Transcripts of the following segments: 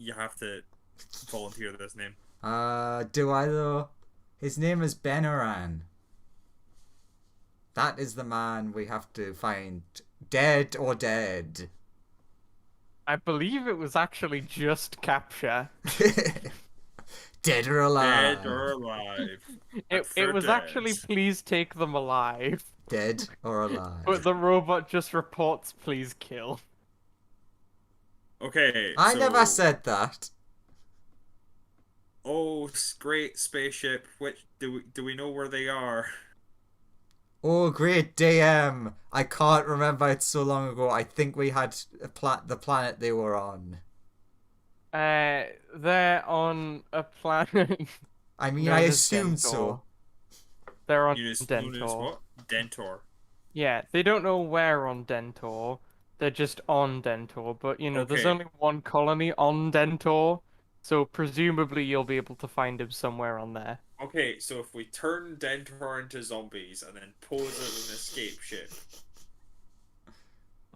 you have to volunteer this name. Do I though? His name is Benaran. That is the man we have to find. Dead or dead. I believe it was actually just capture. Dead or Dead alive. or alive. It For was dead. actually please take them alive. Dead or But alive. the robot just reports please kill. Okay, I never so said that. great spaceship. Which do we know where they are? Oh, great DM. I can't remember. It's so long ago. I think we had the planet they were on. They're on a planet I mean, I known as assumed Dentor. so. They're on Known as Dentor. what? Dentor. Yeah, they don't know where on Dentor. They're just on Dentor, but there's Okay, only one colony on Dentor, so presumably you'll be able to find him somewhere on there. okay. So if we turn Dentor into zombies and then pose as an escape ship,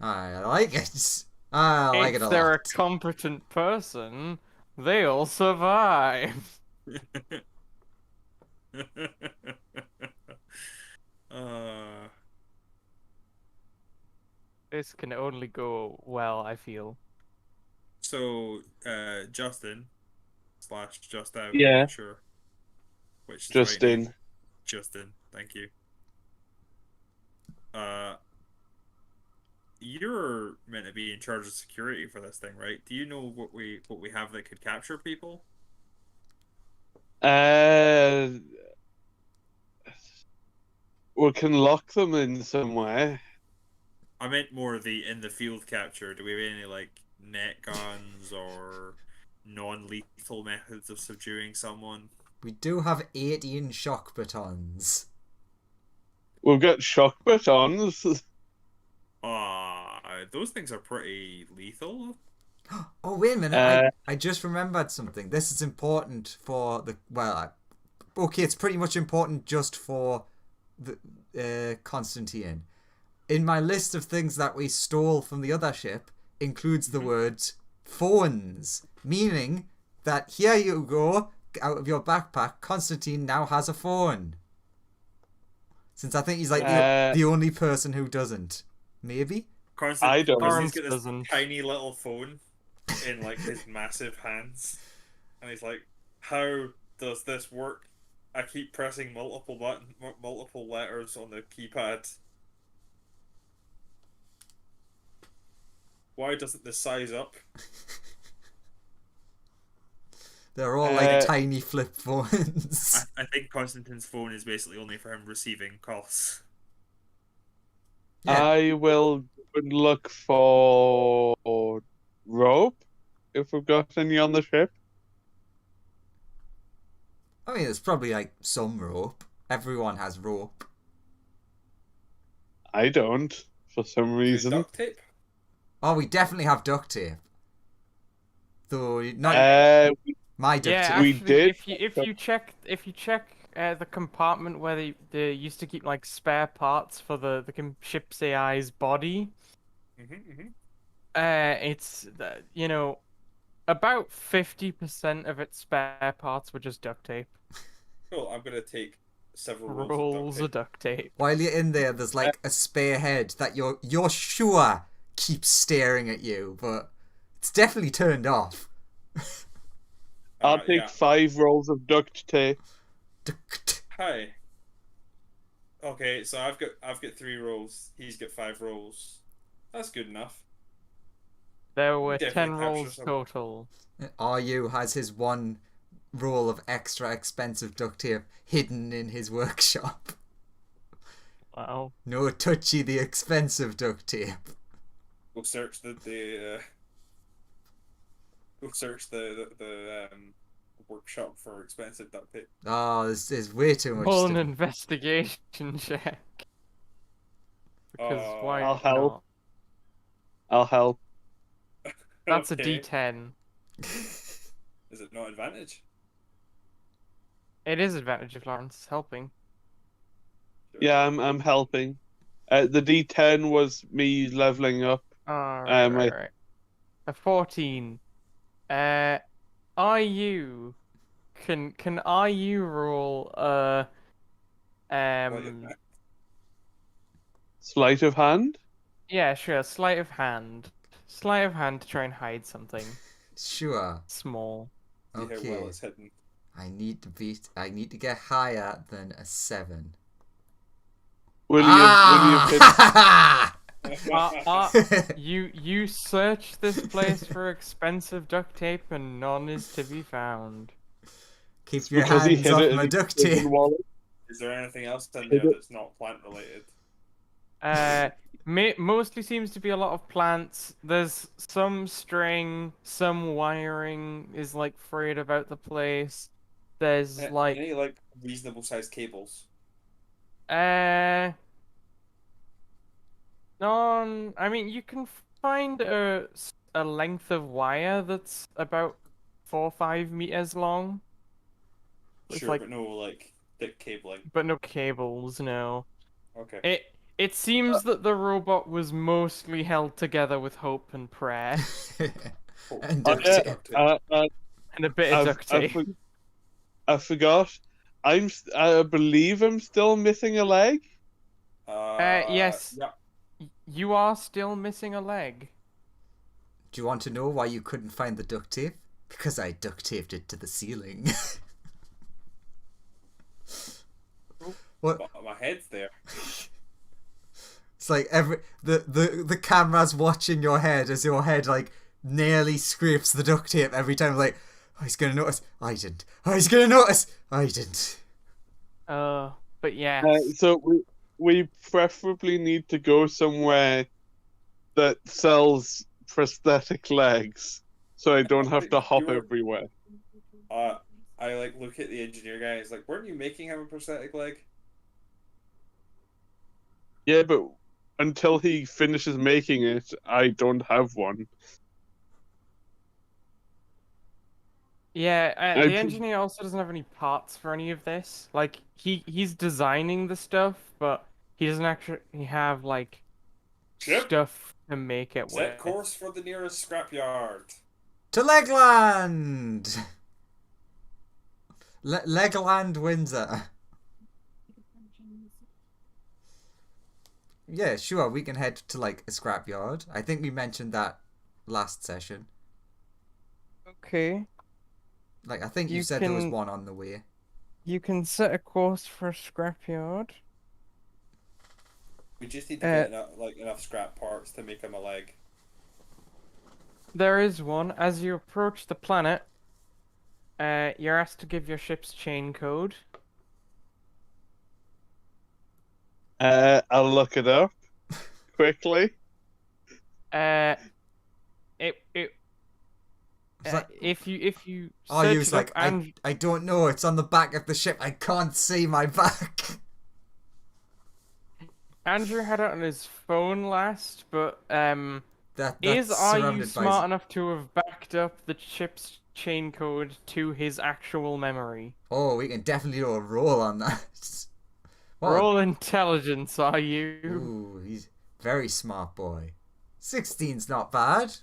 I like it. I like it If a they're a lot. competent person, they'll survive. uh, This can only go well, I feel. so Justin slash Just Out. I'm Yeah, not sure which is the right name. Justin. Justin, thank you. Uh, you're meant to be in charge of security for this thing, right? Do you know what we have that could capture people? Uh, we can lock them in some way. I meant more the in the field capture. Do we have any like net guns or non-lethal methods of subduing someone? We do have 18 shock batons. We've got shock batons. Those things are pretty lethal. Oh, wait a minute. Uh, I just remembered something. This is important for the. Well, okay, it's pretty much important just for the Constantine. In my list of things that we stole from the other ship includes the words phones, meaning that here you go, out of your backpack, Constantine now has a phone. Since I think he's like the only person who doesn't. Maybe? I don't. Constantine's got this Doesn't. tiny little phone in like his massive hands, and he's like, "How does this work? I keep pressing multiple letters on the keypad. Why doesn't this size up?" They're all like tiny flip phones. I think Constantine's phone is basically only for him receiving calls. Yeah. I will look for rope if we've got any on the ship. I mean, there's probably like some rope. Everyone has rope. I don't, for some reason. Duct tape? Oh, we definitely have duct tape. Though not my duct Yeah, tape. We actually, did. if you check the compartment where they used to keep like spare parts for the ship's AI's body, it's about 50% of its spare parts were just duct tape. Cool, I'm gonna take several Rolls of duct tape. While you're in there, there's like a spare head that you're sure keeps staring at you, but it's definitely turned off. I'll take 5 rolls of duct tape. Hi. Okay, so I've got 3 rolls. He's got 5 rolls. That's good enough. There were Definitely 10 rolls total. RU has his one roll of extra expensive duct tape hidden in his workshop. Wow. No touchy the expensive duct tape. Go search the workshop for expensive duct tape. Oh, there's way too much. Roll an investigation check. Because why I'll help. not? I'll help. That's Okay. a D10. Is it not advantage? It is advantage if Lawrence is helping. Sure. Yeah, I'm helping. The D10 was me leveling up. Right. my- A 14. IU can IU roll Like, um Sleight of hand. yeah, sure, sleight of hand. Sleight of hand to try and hide something Sure. small. see how well Okay. it's hidden. I need to get higher than a 7. Will you fit? Ah! You search this place for expensive duct tape and none is to be found. Keep your Because he hands hid off it in my his duct prison tape. wallet. Is there anything else in Hid there it. that's not plant related? Mostly seems to be a lot of plants. There's some string, some wiring is like frayed about the place. There's like Any like reasonable sized cables? uh non. I mean, you can find a length of wire that's about 4 or 5 meters long. It's Sure, like, but no like thick cabling. but no cables. No. Okay. It seems that the robot was mostly held together with hope and prayer Oh, And Oh, duct yeah, tape. and a bit of duct tape. I forgot. I believe I'm still missing a leg. Yes, Yeah. you are still missing a leg. Do you want to know why you couldn't find the duct tape? Because I duct taped it to the ceiling. What? But my head's there. It's like the camera's watching your head as your head like nearly scrapes the duct tape every time. Like, oh, he's gonna notice. I didn't. Oh, he's gonna notice. I didn't. But yeah. So we preferably need to go somewhere that sells prosthetic legs, so I don't have to hop everywhere. I like look at the engineer guy. He's like, "Weren't you making him a prosthetic leg?" Yeah, but until he finishes making it, I don't have one. Yeah, I the pre- engineer also doesn't have any parts for any of this. Like he's designing the stuff, but he doesn't actually have like Ship, stuff to make it set with. course for the nearest scrapyard. To Legland. Legoland Windsor. Yeah, sure. We can head to like a scrapyard. I think we mentioned that last session. Okay. Like, I think you You said there was can- one on the way. You can set a course for a scrapyard. We just need to get enough scrap parts to make him a leg. There is one. As you approach the planet, you're asked to give your ship's chain code. I'll look it up quickly. It It's like- if you Oh, search he was it up like, and I don't know. It's on the back of the ship. I can't see my back. Andrew had it on his phone last, but That's are you surrounded by. smart enough to have backed up the ship's chain code to his actual memory? Oh, we can definitely do a roll on that. What a- Roll intelligence, are you? Ooh, he's very smart boy. 16's not bad.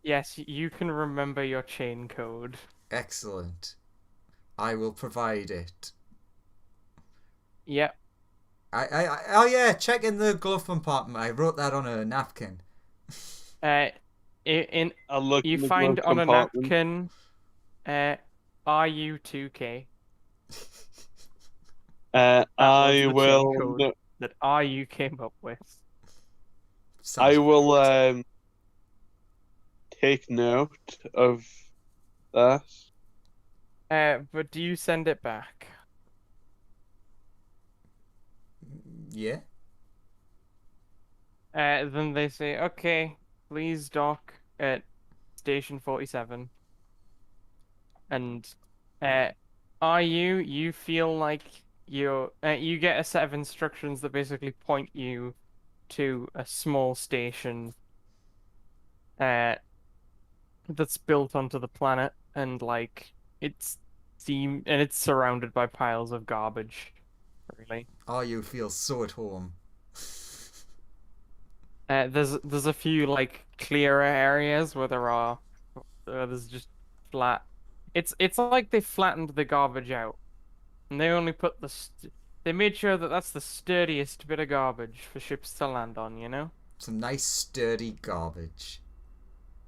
Yes, you can remember your chain code. Excellent. I will provide it. Yep. Oh yeah, check in the glove compartment. I wrote that on a napkin. I'll look. You in the find glove on a compartment. napkin, RU2K. I was the chain will. code. No, That RU came up with. Sounds I will good. take note of that. But do you send it back? Yeah. Then they say, okay, please dock at station 47. And, you feel like you get a set of instructions that basically point you to a small station, that's built onto the planet, and like, it's surrounded by piles of garbage, really. Oh, you feel so at home. There's a few like clearer areas where there are the others just flat. It's like they flattened the garbage out, and they only put they made sure that that's the sturdiest bit of garbage for ships to land on. You know? Some nice sturdy garbage.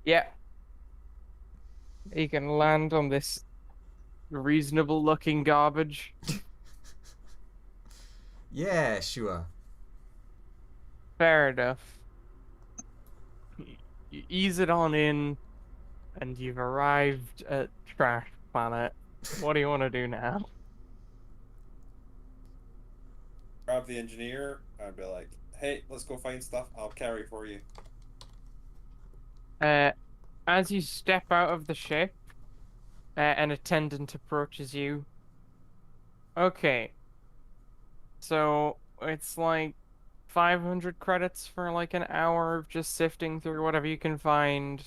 Yeah. You can land on this reasonable looking garbage. Yeah, sure. Fair enough. You ease it on in, and you've arrived at Trash Planet. What do you want to do now? Grab the engineer. I'd be like, hey, let's go find stuff. I'll carry for you. As you step out of the ship, an attendant approaches you. Okay. So it's like 500 credits for like an hour of just sifting through whatever you can find.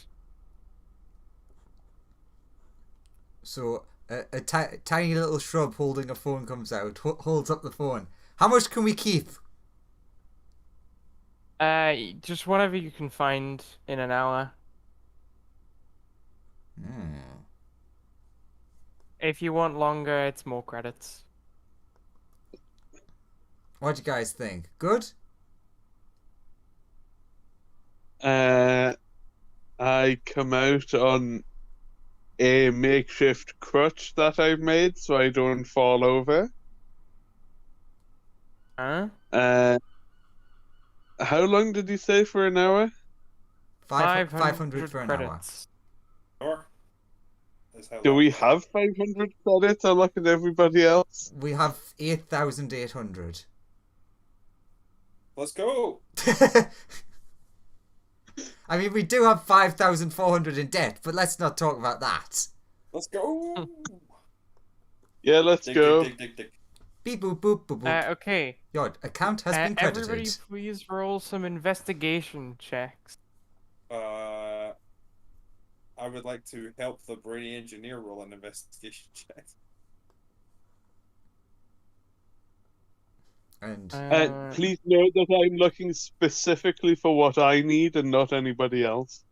So a tiny little shrub holding a phone comes out, holds up the phone. How much can we keep? Just whatever you can find in an hour. Hmm. If you want longer, it's more credits. What do you guys think? Good? I come out on a makeshift crutch that I've made so I don't fall over. Huh? How long did you say for an hour? 500 for an hour. credits. Sure. Is how Do long- we have 500 credits? I look at everybody else. We have 8,800. Let's go. I mean, we do have 5,400 in debt, but let's not talk about that. Let's go. Yeah, let's Dig, go. dig, dig, dig, dig. Beep boop boop boop boop. Okay. Your account has been credited. Everybody, please roll some investigation checks. I would like to help the brainy engineer roll an investigation check. And Please note that I'm looking specifically for what I need and not anybody else.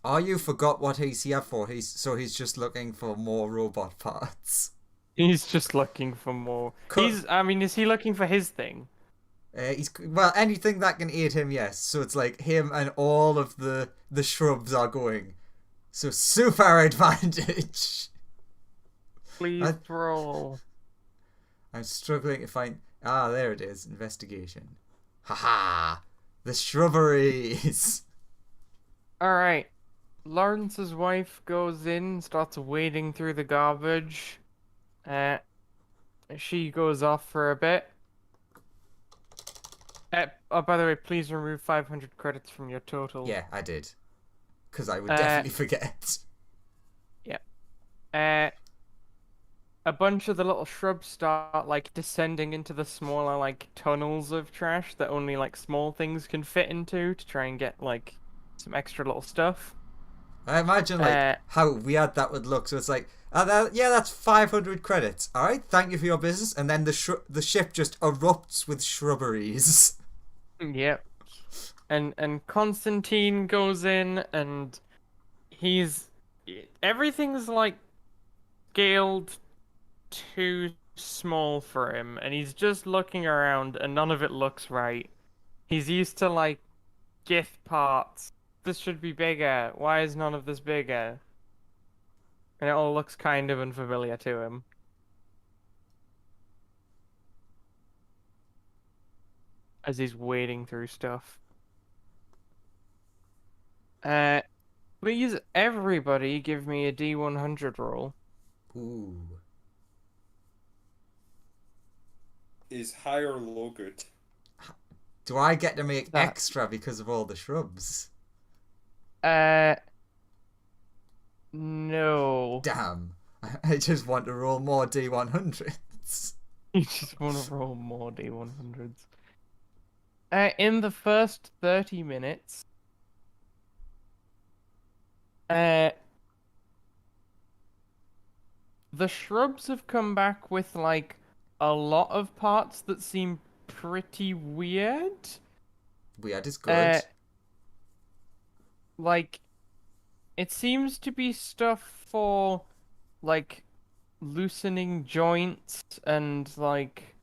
you forgot what he's here for. He's just looking for more robot parts. He's just looking for more. Is he looking for his thing? Well, anything that can aid him, yes. So it's like him and all of the shrubs are going. So super advantage. Please roll. I'm struggling to find. Ah, there it is. Investigation. Haha. The shrubberies. Alright. Lawrence's wife goes in, starts wading through the garbage. She goes off for a bit. Oh, by the way, please remove 500 credits from your total. Yeah, I did. Because I would definitely forget. A bunch of the little shrubs start like descending into the smaller like tunnels of trash that only like small things can fit into to try and get like some extra little stuff. I imagine like how weird that would look. So it's like, yeah, that's 500 credits. All right, thank you for your business. And then the ship just erupts with shrubberies. Yep. And Constantine goes in and everything's like scaled too small for him, and he's just looking around and none of it looks right. He's used to like gift parts. This should be bigger. Why is none of this bigger? And it all looks kind of unfamiliar to him. As he's wading through stuff. Please everybody give me a D100 roll. Ooh. Is high or low good? Do I get to make That- extra because of all the shrubs? No. Damn. I just want to roll more D100s. You just want to roll more D100s. In the first 30 minutes, the shrubs have come back with like a lot of parts that seem pretty weird. Weird is good. Like it seems to be stuff for like loosening joints and like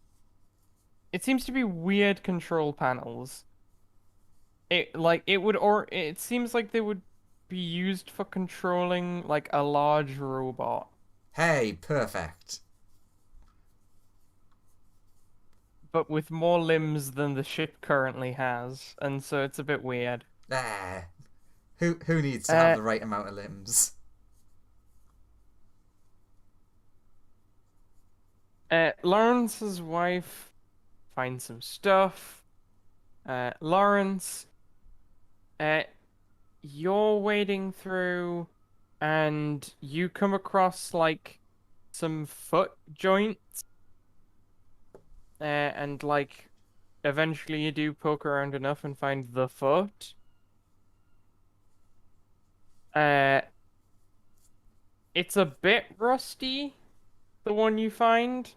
it seems to be weird control panels. It seems like they would be used for controlling like a large robot, Hey, perfect. but with more limbs than the ship currently has, and so it's a bit weird. Ah, who needs to have Uh, the right amount of limbs? Lawrence's wife finds some stuff. Lawrence, uh, you're wading through, and you come across like some foot joints, and like eventually you do poke around enough and find the foot. Uh, it's a bit rusty, the one you find,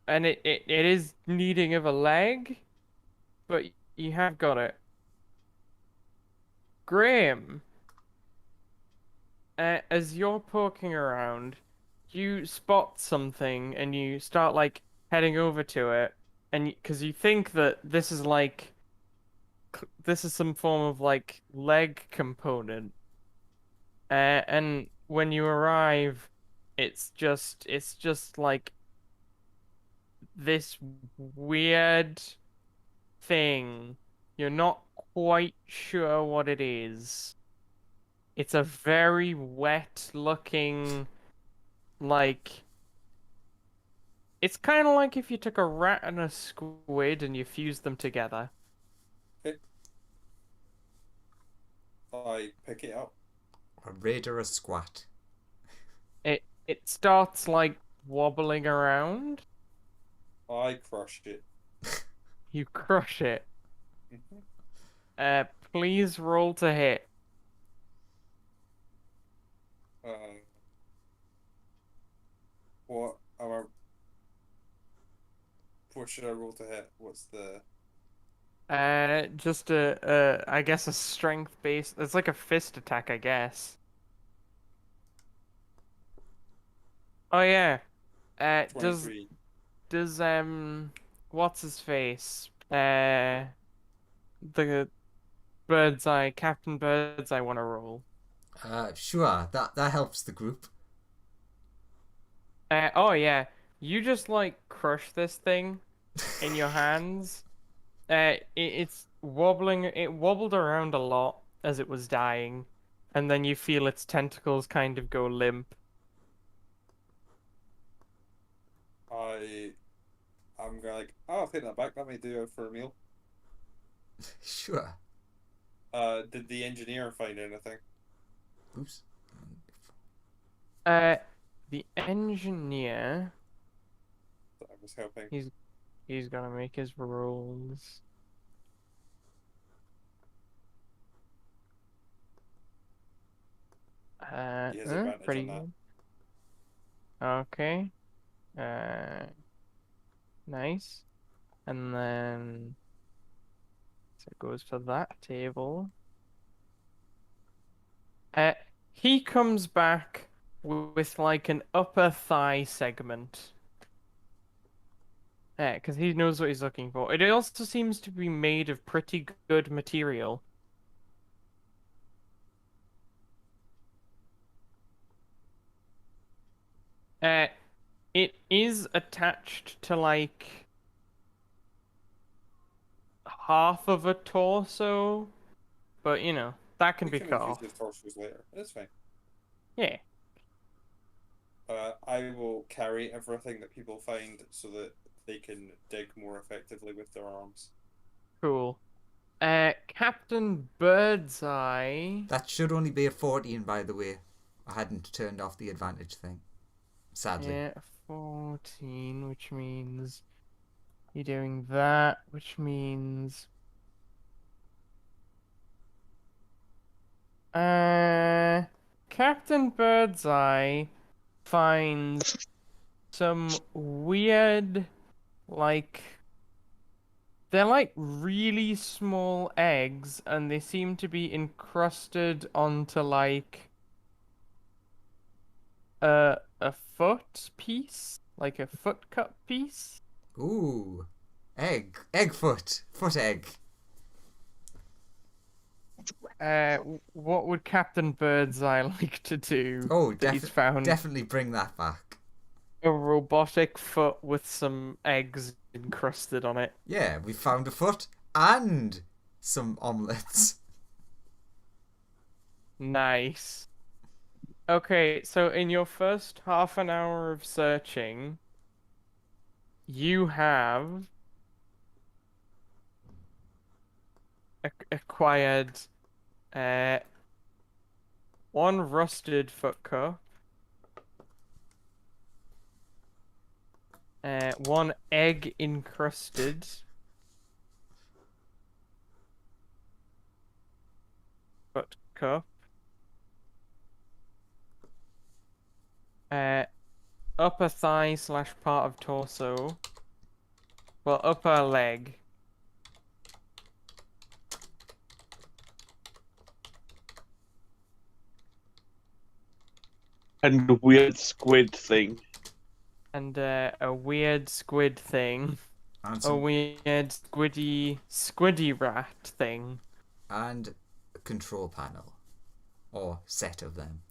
and it is needing of a leg, but you have got it. Graham, as you're poking around, you spot something and you start like heading over to it, and because you think that this is like this is some form of like leg component, and when you arrive, it's just like this weird thing. You're not quite sure what it is. It's a very wet looking, like, it's kind of like if you took a rat and a squid and you fused them together. Okay. I pick it up. A raid or a squat? It starts like wobbling around. I crush it. You crush it. Mhm. Please roll to hit. Uh, what am I? What should I roll to hit? What's the? Just I guess a strength base. It's like a fist attack, I guess. Oh yeah. Does 23. what's his face? The Birdseye, Captain Birdseye want to roll. Sure. That helps the group. Oh yeah. You just like crush this thing in your hands. It's wobbling. It wobbled around a lot as it was dying, and then you feel its tentacles kind of go limp. I'm going like, oh, I'll take that back. Let me do it for a meal. Sure. Did the engineer find anything? Oops. The engineer, That I was helping. he's gonna make his rolls. He has advantage Pretty on that. good. Okay. Uh, nice. And then so it goes for that table. Uh, he comes back with like an upper thigh segment. Because he knows what he's looking for. It also seems to be made of pretty good material. Uh, it is attached to like half of a torso, but you know, that can We be can cut use off. his torsos later. It's fine. Yeah. I will carry everything that people find so that they can dig more effectively with their arms. Cool. Captain Birdseye. That should only be a 14, by the way. I hadn't turned off the advantage thing. Sadly. Yeah, 14, which means you're doing that, which means Captain Birdseye finds some weird like they're like really small eggs, and they seem to be encrusted onto like a foot piece, like a foot cup piece. Ooh. Egg foot. Foot egg. What would Captain Birdseye like to do? Oh, that he's found definitely bring that back. a robotic foot with some eggs encrusted on it. Yeah, we found a foot and some omelets. Nice. Okay, so in your first half an hour of searching, you have acquired uh one rusted foot cup, one egg encrusted foot cup, upper thigh slash part of torso, well, upper leg, And a weird squid thing. and a weird squid thing, And a some, weird squiddy rat thing. and a control panel. Or set of them.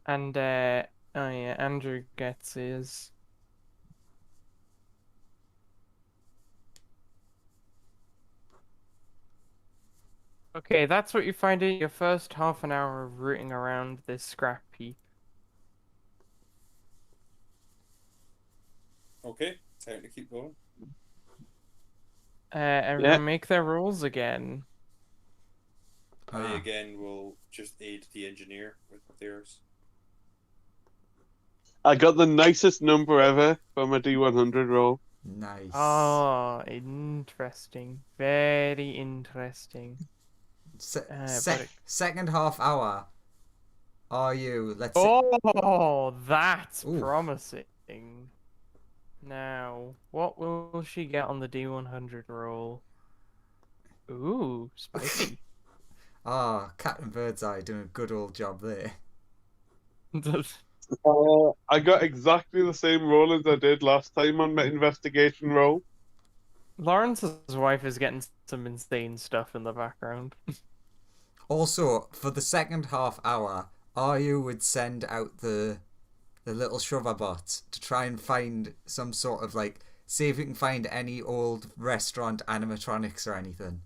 And oh yeah, Andrew gets his. Okay, that's what you find in your first half an hour of rooting around this scrap heap. Okay, time to keep going. Everyone make their rolls again. I Ah, again will just aid the engineer with theirs. I got the nicest number ever for my D100 roll. nice. Oh, interesting. Very interesting. But Second half hour. Are you? Let's see. oh, that's Ooh. promising. Now, what will she get on the D100 roll? Ooh, spicy. Ah, Captain Birdseye doing a good old job there. I got exactly the same roll as I did last time on my investigation roll. Lawrence's wife is getting some insane stuff in the background. Also, for the second half hour, Aryu would send out the little shover bot to try and find some sort of like, see if we can find any old restaurant animatronics or anything.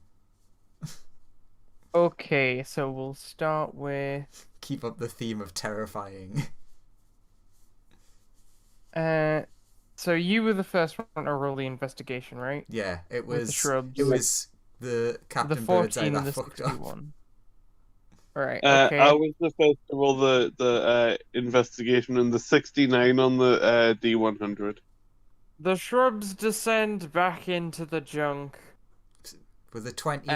Okay, so we'll start with Keep up the theme of terrifying. so you were the first one to roll the investigation, right? Yeah, it With the was. shrubs. It was the The Captain Birdseye 14 that and the fucked up. 61. Alright, I okay. was the first to roll the investigation and the 69 on the D100. The shrubs descend back into the junk. With a 20,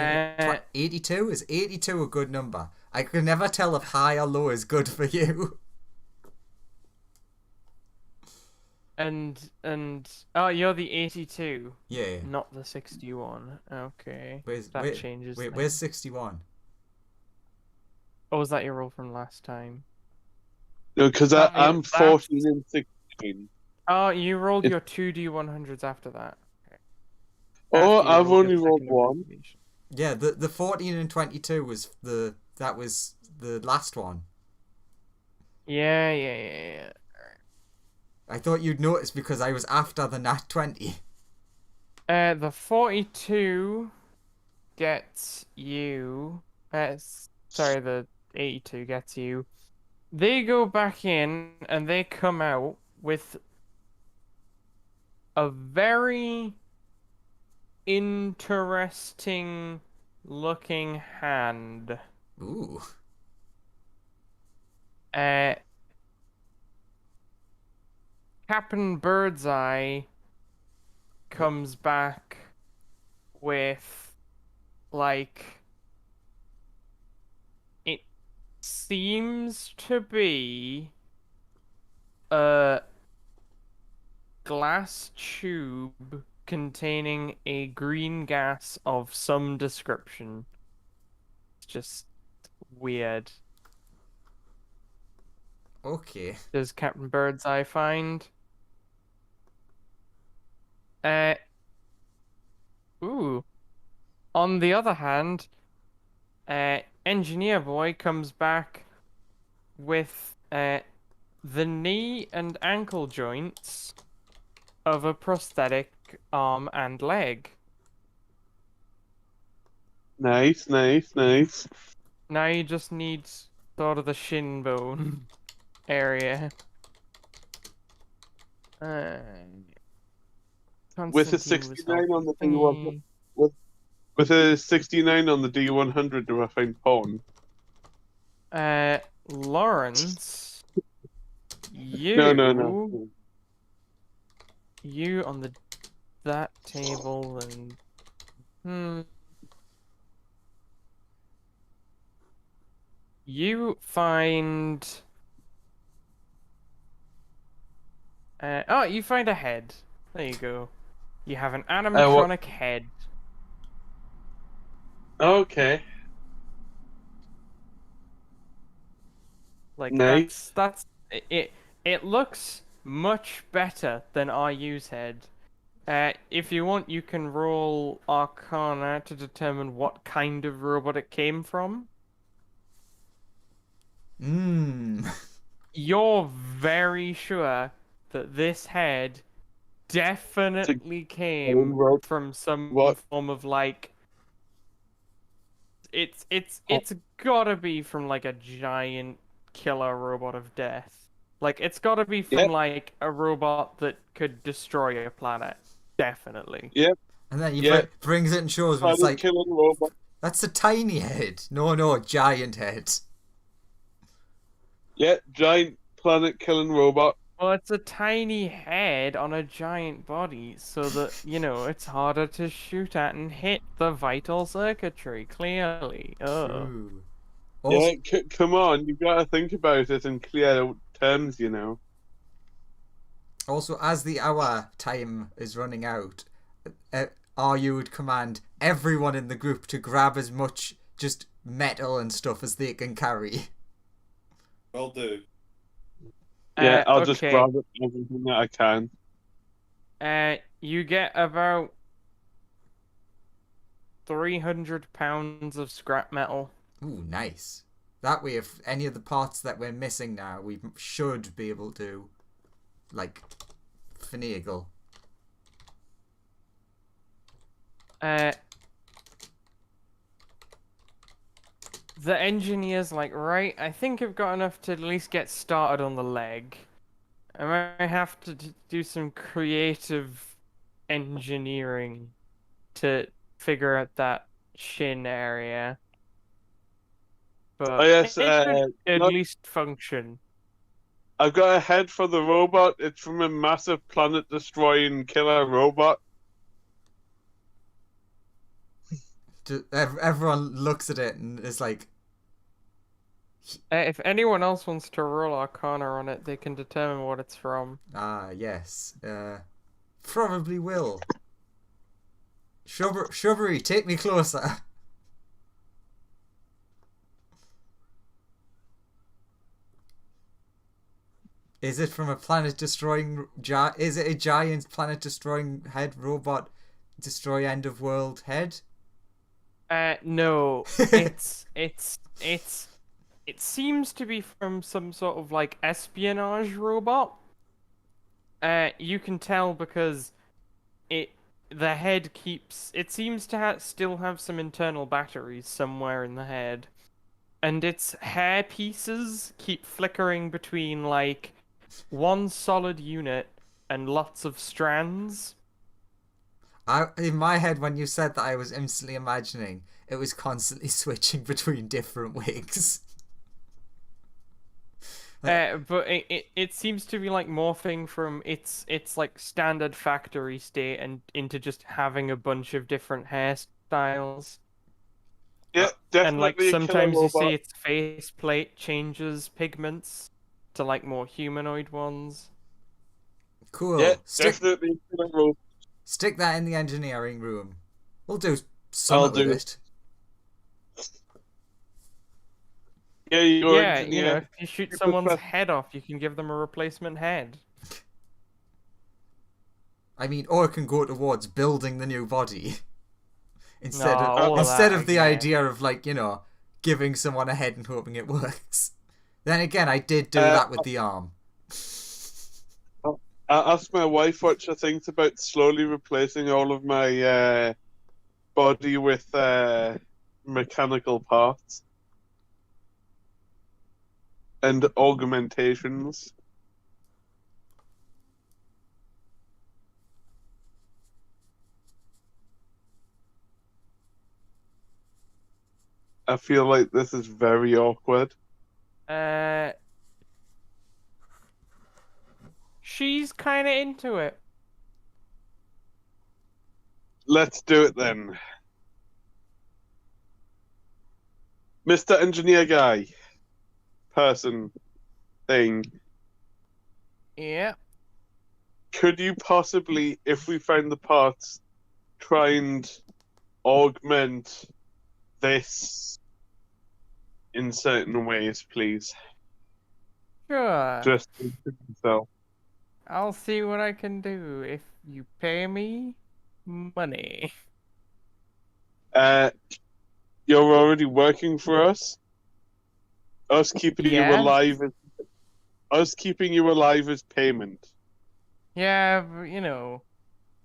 82? Is 82 a good number? I can never tell if high or low is good for you. And oh, you're the 82, Yeah. not the 61. Okay. Where's, That changes Wait, things. where's 61? Oh, was that your roll from last time? No, because Oh, yeah, I'm that's- 14 and 16. Oh, you rolled your 2D100s after that. Oh, After you I've rolled only your rolled second one. investigation. Yeah, the 14 and 22 was the last one. Yeah. I thought you'd notice because I was after the nat 20. The 42 gets you. Sorry, the 82 gets you. They go back in and they come out with a very interesting looking hand. Ooh. Captain Birdseye comes back with like it seems to be a glass tube containing a green gas of some description. It's just weird. Okay. Does Captain Birdseye find? Ooh. On the other hand, Engineer Boy comes back with the knee and ankle joints of a prosthetic arm and leg. Nice, nice, nice. Now you just need sort of the shin bone area. With a Constantine was 69 on the helping D100, me. with a 69 on the D100, do I find porn? Lawrence, you No. you on that table and you find you find a head. There you go. You have an animatronic head. Okay. Like Nice. that's it. It looks much better than RU's head. If you want, you can roll Arcana to determine what kind of robot it came from. You're very sure that this head definitely came from some form of like. It's gotta be from like a giant killer robot of death. Like it's gotta be from like a robot that could destroy a planet. Definitely. Yep. And then he brings it and shows me. It's like, killing robot. That's a tiny head. No, giant head. Yeah, giant planet killing robot. Well, it's a tiny head on a giant body, so that, it's harder to shoot at and hit the vital circuitry, clearly. True. Also, yeah, come on, you gotta think about it in clear terms, Also, as the hour time is running out, RU would command everyone in the group to grab as much just metal and stuff as they can carry. Will do. Yeah, I'll just grab everything that I can. You get about 300 pounds of scrap metal. Ooh, nice. That way, if any of the parts that we're missing now, we should be able to, like, finagle. The engineer's like, right, I think I've got enough to at least get started on the leg. I might have to do some creative engineering to figure out that shin area. But yes, it should at least function. I've got a head for the robot. It's from a massive planet-destroying killer robot. Everyone looks at it and is like... If anyone else wants to roll Arcana on it, they can determine what it's from. Ah, yes. Probably will. Shrubbery, take me closer. Is it from a planet-destroying... Is it a giant planet-destroying head robot? Destroy end-of-world head? No. It seems to be from some sort of like espionage robot. You can tell because the head keeps. It seems to still have some internal batteries somewhere in the head, and its hair pieces keep flickering between like one solid unit and lots of strands. In my head, when you said that, I was instantly imagining it was constantly switching between different wigs. But it seems to be like morphing from its like standard factory state and into just having a bunch of different hairstyles. Yeah, definitely. And like sometimes you see its faceplate changes pigments to like more humanoid ones. Cool. Yeah, definitely a killer robot. Stick that in the engineering room. We'll do I'll something do with it. Yeah, you're Yeah, engineer. if you shoot You someone's prefer- head off, you can give them a replacement head. I mean, or it can go towards building the new body. instead No, of all of instead that, of the I idea of giving someone a head and hoping it works. Then again, I did do that with the arm. I asked my wife what she thinks about slowly replacing all of my body with mechanical parts and augmentations. I feel like this is very awkward. She's kind of into it. Let's do it then. Mr. Engineer Guy. Person. Thing. Yeah. Could you possibly, if we find the parts, try and augment this in certain ways, please? Sure. Just so. I'll see what I can do if you pay me money. You're already working for us. Us keeping you Yeah. alive is payment. Yeah, but,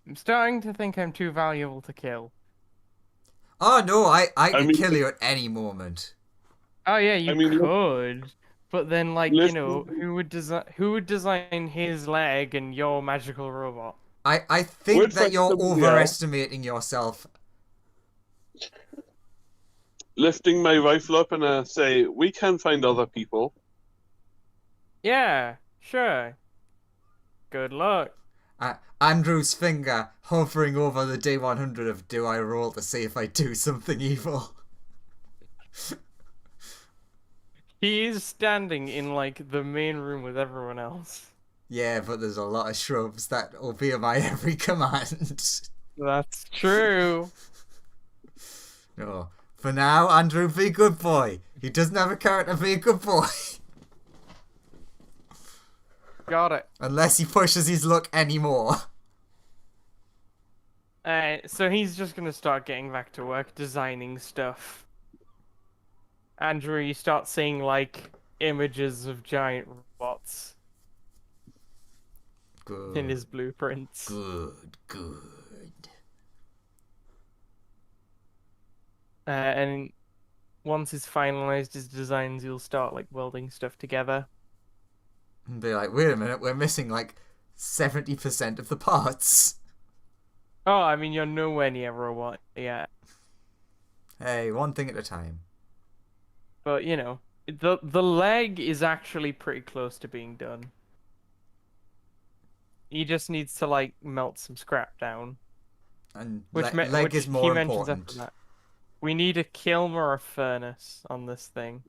I'm starting to think I'm too valuable to kill. Oh no, I can mean- kill you at any moment. Oh yeah, you mean, look- could. But then, Listen- who would design his leg and your magical robot? I think Would that find you're somebody else. overestimating yourself. Lifting my rifle up and say, we can find other people. Yeah, sure. Good luck. Andrew's finger hovering over the D100 of do I roll to see if I do something evil. He is standing in the main room with everyone else. Yeah, but there's a lot of shrubs that obey my every command. That's true. No. For now, Andrew, be a good boy. He doesn't have a character, be a good boy. Got it. Unless he pushes his luck anymore. So he's just gonna start getting back to work designing stuff. Andrew, you start seeing images of giant robots Good. in his blueprints. Good. And once he's finalized his designs, he'll start welding stuff together. And be like, wait a minute, we're missing 70% of the parts. Oh, I mean, you're nowhere near a robot yet. Hey, one thing at a time. But, the leg is actually pretty close to being done. He just needs to, melt some scrap down. And Which leg is he more mentions important. after that. We need a kiln or a furnace on this thing.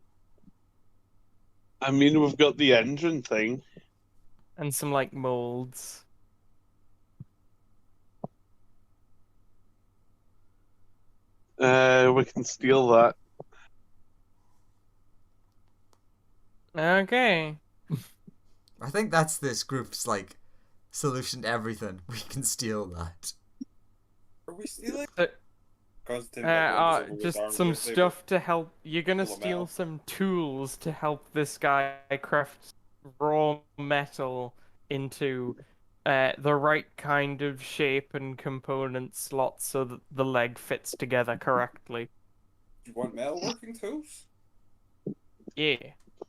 I mean, we've got the engine thing. And some, molds. We can steal that. Okay. I think that's this group's solution to everything. We can steal that. Are we stealing? Uh, Constantine, like, invisible with just arms some with labor. stuff to help. You're gonna Full of steal metal. some tools to help this guy craft raw metal into the right kind of shape and component slots so that the leg fits together correctly. You want metalworking tools? Yeah,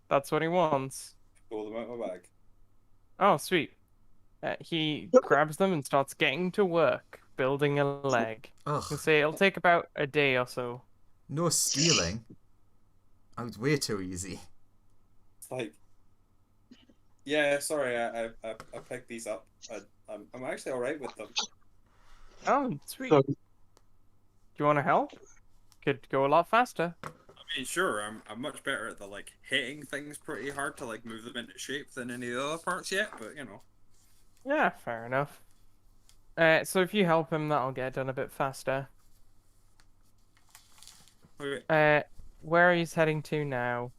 that's what he wants. Pull them out of my bag. Oh, sweet. He grabs them and starts getting to work, building a leg. Ugh, I say it'll take about a day or so. no stealing. That was way too easy. It's yeah, sorry, I picked these up. I'm actually alright with them. Oh, sweet. So- Do you want to help? Could go a lot faster. I mean, sure, I'm much better at the hitting things pretty hard to move them into shape than any of the other parts yet, but Yeah, fair enough. So if you help him, that'll get done a bit faster. Okay. Where are you heading to now?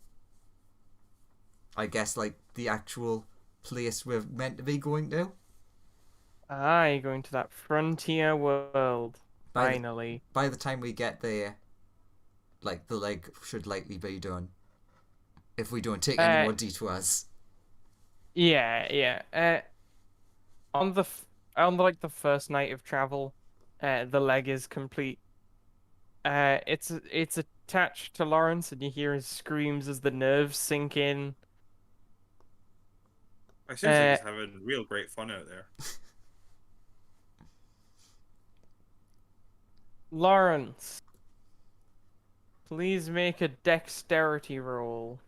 I guess like the actual place we're meant to be going to. You're going to that frontier world. By the, Finally. by the time we get there, like the leg should likely be done. If we don't take any more detours. Yeah. On the first night of travel, the leg is complete. It's attached to Lawrence, and you hear his screams as the nerves sink in. I seems like he's having real great fun out there. Lawrence, please make a dexterity roll.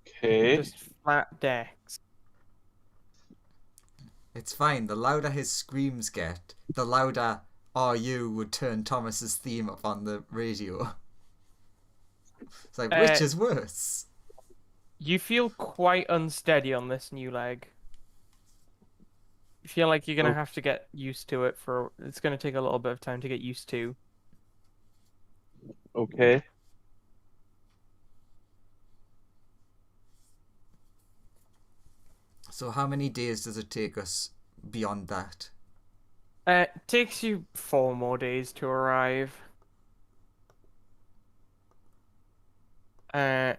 Okay. Just flat dex. It's fine. The louder his screams get, the louder "Are You" would turn Thomas's theme up on the radio. It's like, which is worse? You feel quite unsteady on this new leg. You feel like you're gonna have to get used to it it's gonna take a little bit of time to get used to. Okay. So how many days does it take us beyond that? It takes you 4 more days to arrive. The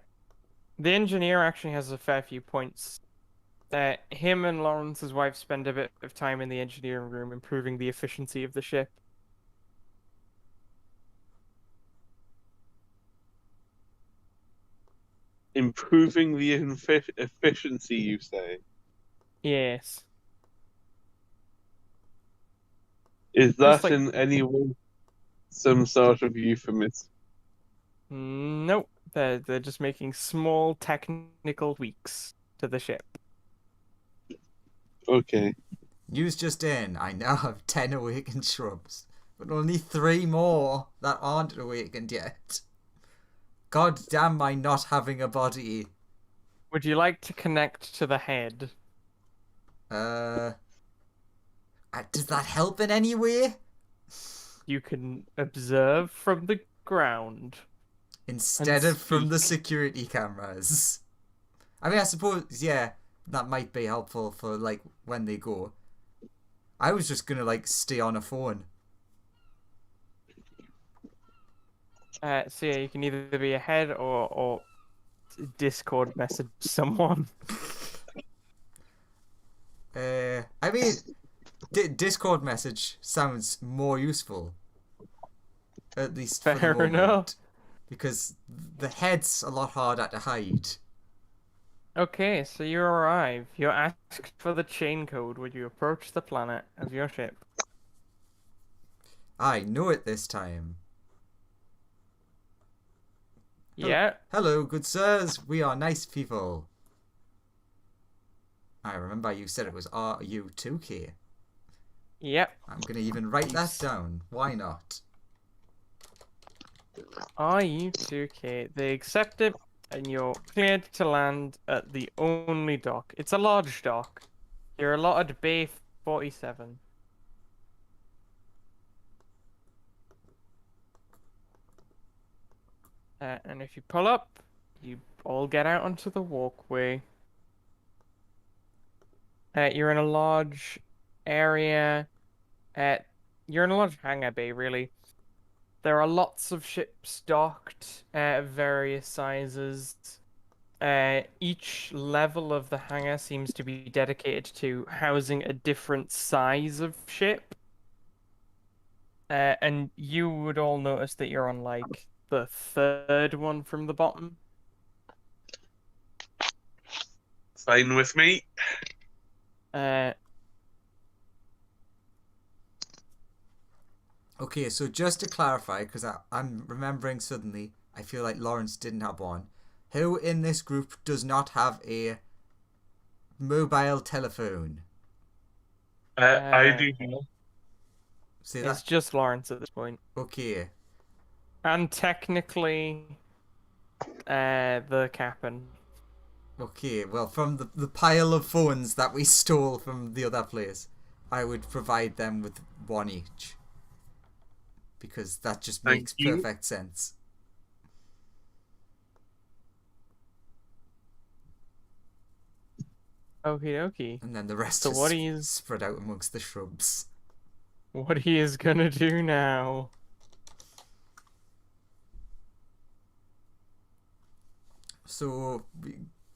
engineer actually has a fair few points. Him and Lawrence's wife spend a bit of time in the engineering room improving the efficiency of the ship. Improving the efficiency, you say? Yes. Is Just that like- in any way some sort of euphemism? Nope. They're just making small technical tweaks to the ship. Okay. News just in. I now have 10 awakened shrubs, but only 3 more that aren't awakened yet. God damn my not having a body. Would you like to connect to the head? Does that help in any way? You can observe from the ground. Instead And of from the speak. security cameras. I mean, I suppose, yeah, that might be helpful for, like, when they go. I was just gonna, like, stay on a phone. So yeah, you can either be a head or Discord message someone. I mean, Discord message sounds more useful. At least for the Fair moment. enough. Because the head's a lot harder to hide. Okay, so you arrive. You're asked for the chain code when you approach the planet of your ship. I know it this time. Yeah. Hello, good sirs. We are nice people. I remember you said it was RU2K. Yep. I'm going to even write that down. Why not? RU2K. They accept it, and you're cleared to land at the only dock. It's a large dock. You're allotted Bay 47. And if you pull up, you all get out onto the walkway. You're in a large area. You're in a large hangar bay, really. There are lots of ships docked of various sizes. Each level of the hangar seems to be dedicated to housing a different size of ship. And you would all notice that you're on, like, the third one from the bottom. Fine with me. Okay, so just to clarify, because I'm remembering suddenly, I feel like Lawrence didn't have one. Who in this group does not have a mobile telephone? I do. See It's that? just Lawrence at this point. Okay. And technically, the captain. Okay, well, from the pile of phones that we stole from the other place, I would provide them with one each. Because that just Thank makes you. perfect sense. Okie dokie. And then the rest So just what he is spread out amongst the shrubs. gonna do now? So,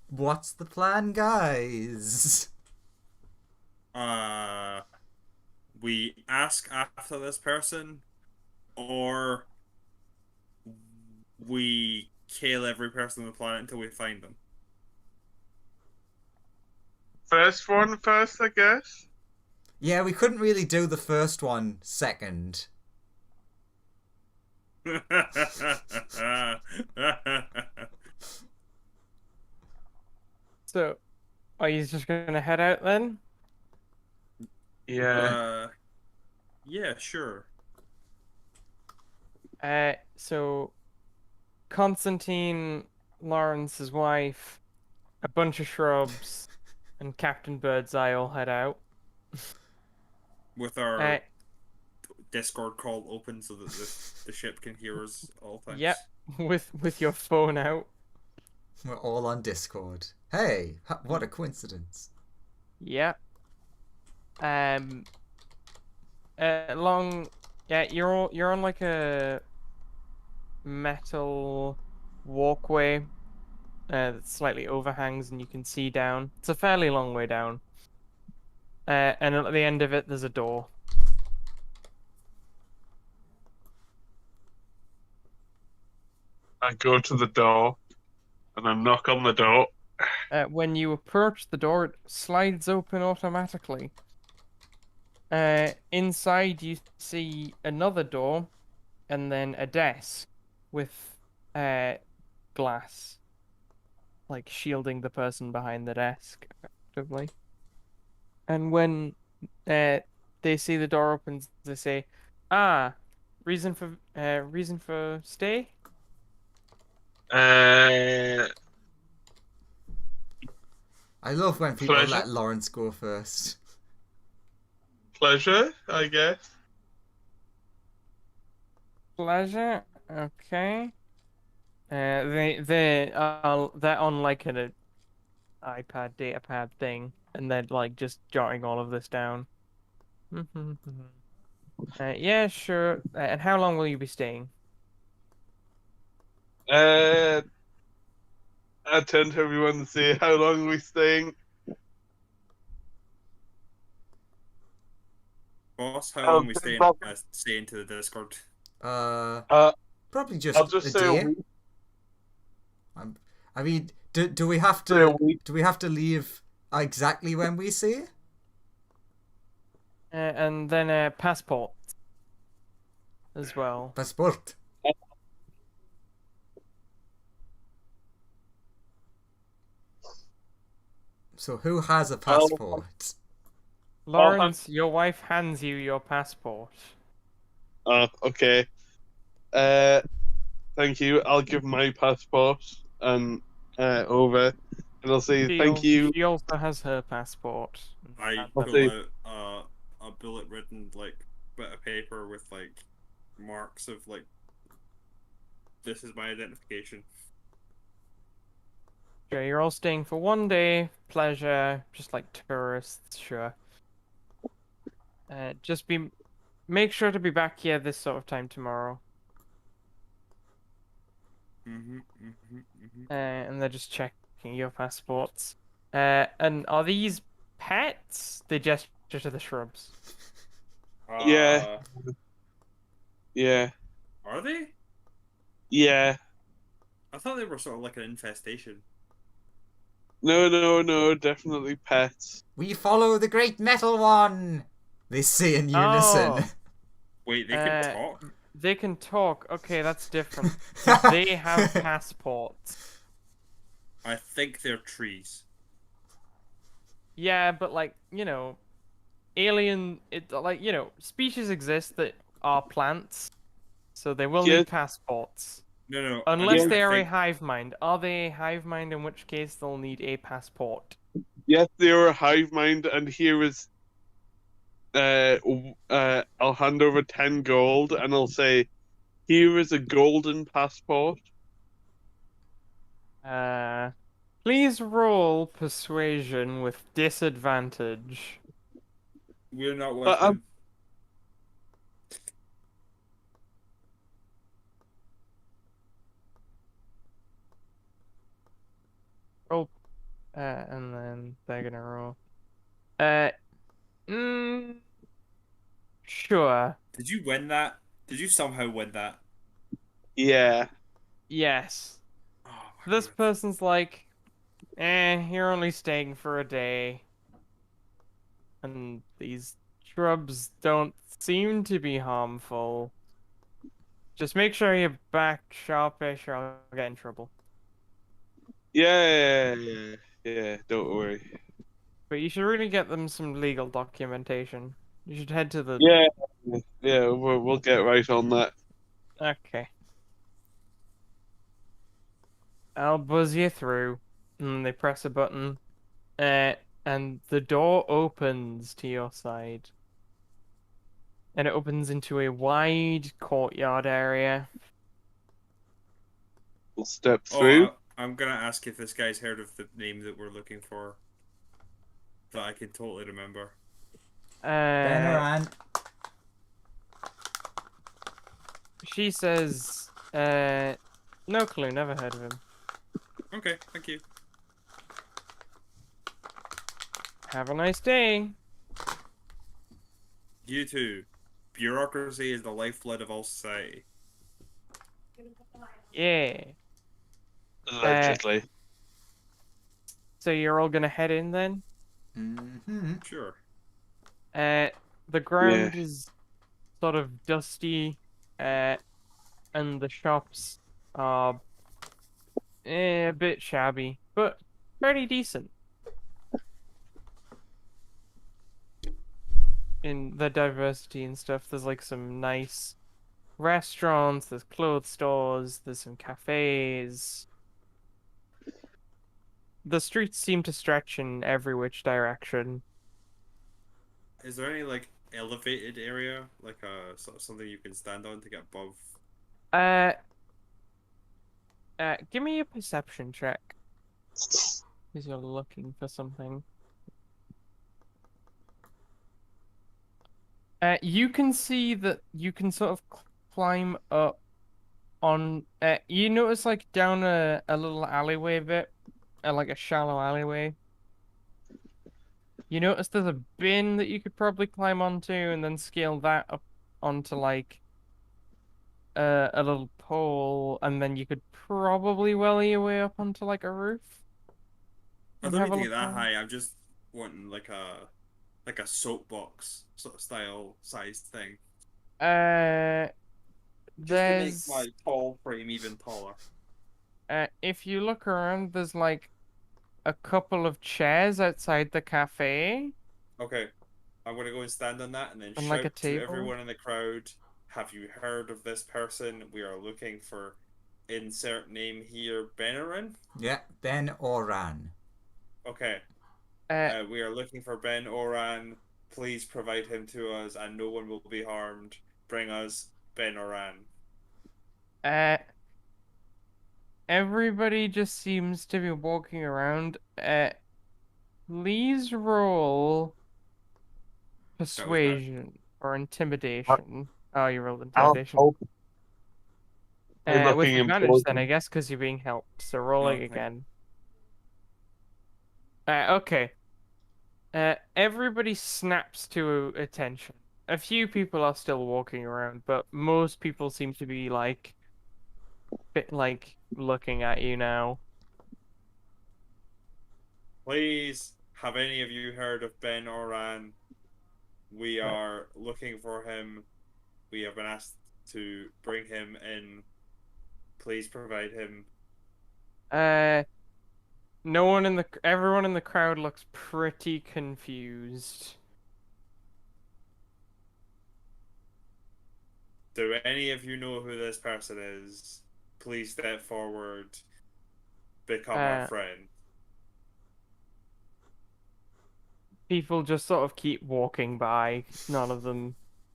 what's the plan, guys? We ask after this person, or we kill every person on the planet until we find them. First one first, I guess. Yeah, we couldn't really do the first one second. So, are you just gonna head out then? Yeah. Yeah, sure. So Constantine, Lawrence's wife, a bunch of shrubs, and Captain Birdseye all head out. With our Discord call open so that the ship can hear us all times. Yep, with your phone out. We're all on Discord. Hey, what a coincidence. Yep. You're on like a metal walkway that slightly overhangs and you can see down. It's a fairly long way down. And at the end of it, there's a door. I go to the door and I knock on the door. When you approach the door, it slides open automatically. Inside, you see another door and then a desk with glass, like shielding the person behind the desk, effectively. And when they see the door opens, they say, "Ah, reason for stay." I love when people Pleasure. let Lawrence go first. Pleasure, I guess. Pleasure. Okay. They're on like an iPad datapad thing, and they're like just jotting all of this down. Yeah, sure. And how long will you be staying? I turn to everyone and say, how long are we staying? Boss, how long we stay into the Discord? Probably just I'll just a say day. a week. I mean, do we have Say a to week. leave exactly when we say? And then passport as well. Passport. So who has a passport? Lawrence, your wife hands you your passport. Okay. Thank you. I'll give my passport and over, and I'll say thank you. She also has her passport. I I'll pull say- out a bullet written like bit of paper with like marks of like this is my identification. Sure, you're all staying for one day, pleasure, just like tourists, sure. Make sure to be back here this sort of time tomorrow. And they're just checking your passports. And are these pets? They gesture to the shrubs. Yeah. Yeah. Are they? Yeah. I thought they were sort of like an infestation. No, definitely pets. We follow the great metal one. They say in unison. Oh. Wait, they can talk? They can talk. Okay, that's different. They have passports. I think they're trees. Yeah, but like, species exist that are plants, so they will Yeah. need passports. No. Unless I they are a think- hive mind. Are they a hive mind, in which case they'll need a passport? Yes, they are a hive mind, and here is I'll hand over 10 gold and I'll say, "Here is a golden passport." Please roll persuasion with disadvantage. We're not with But I'm him. Roll, and then they're gonna roll. Uh, mm, sure. Did you win that? Did you somehow win that? Yeah. Yes. Oh my This word. person's like, you're only staying for a day. And these shrubs don't seem to be harmful. Just make sure you're back sharpish or I'll get in trouble. Yeah. Don't worry. But you should really get them some legal documentation. You should head to the... Yeah. Yeah. We'll get right on that. Okay. I'll buzz you through. And they press a button. And the door opens to your side. And it opens into a wide courtyard area. We'll step Oh, through. I'm gonna ask if this guy's heard of the name that we're looking for. That I can totally remember. Benaran. She says, no clue, never heard of him. Okay, thank you. Have a nice day. You too. Bureaucracy is the lifeblood of all society. Yeah. Allegedly. So you're all gonna head in then? Mm-hmm. Sure. The ground is sort of dusty, and the shops are a bit shabby, but pretty decent. In the diversity and stuff, there's like some nice restaurants, there's clothes stores, there's some cafes. The streets seem to stretch in every which direction. Is there any like elevated area, like sort of something you can stand on to get above? Give me a perception check, because you're looking for something. You can see that you can sort of climb up on. You notice like down a little alleyway bit, like a shallow alleyway. You notice there's a bin that you could probably climb onto, and then scale that up onto like a little pole, and then you could probably welly your way up onto like a roof I and don't have need a to look get that around. high. I'm just wanting like a soapbox sort of style sized thing. Just to make There's my tall frame even taller. if you look around, there's like a couple of chairs outside the cafe Okay. I'm gonna go and stand on that and then and like a shout to table. everyone in the crowd, have you heard of this person? We are looking for insert name here, Benarin. Yeah, Ben Oran. Okay. Uh, We are looking for Ben Oran. Please provide him to us and no one will be harmed. Bring us Ben Oran. uh, everybody just seems to be walking around. Please roll That was bad. persuasion or intimidation. Oh, you rolled I'll intimidation. help. You're With looking advantage then, I important. guess, because you're being helped. So Oh, rolling thank again. Okay. Everybody snaps to attention. A few people are still walking around, but most people seem to be like, bit like looking at you now. Please, have any of you heard of Ben Oran? We Right. are looking for him. We have been asked to bring him in. Please provide him. No one in the everyone in the crowd looks pretty confused. Do any of you know who this person is? Please step forward. Become our Uh, friend. People just sort of keep walking by. None of them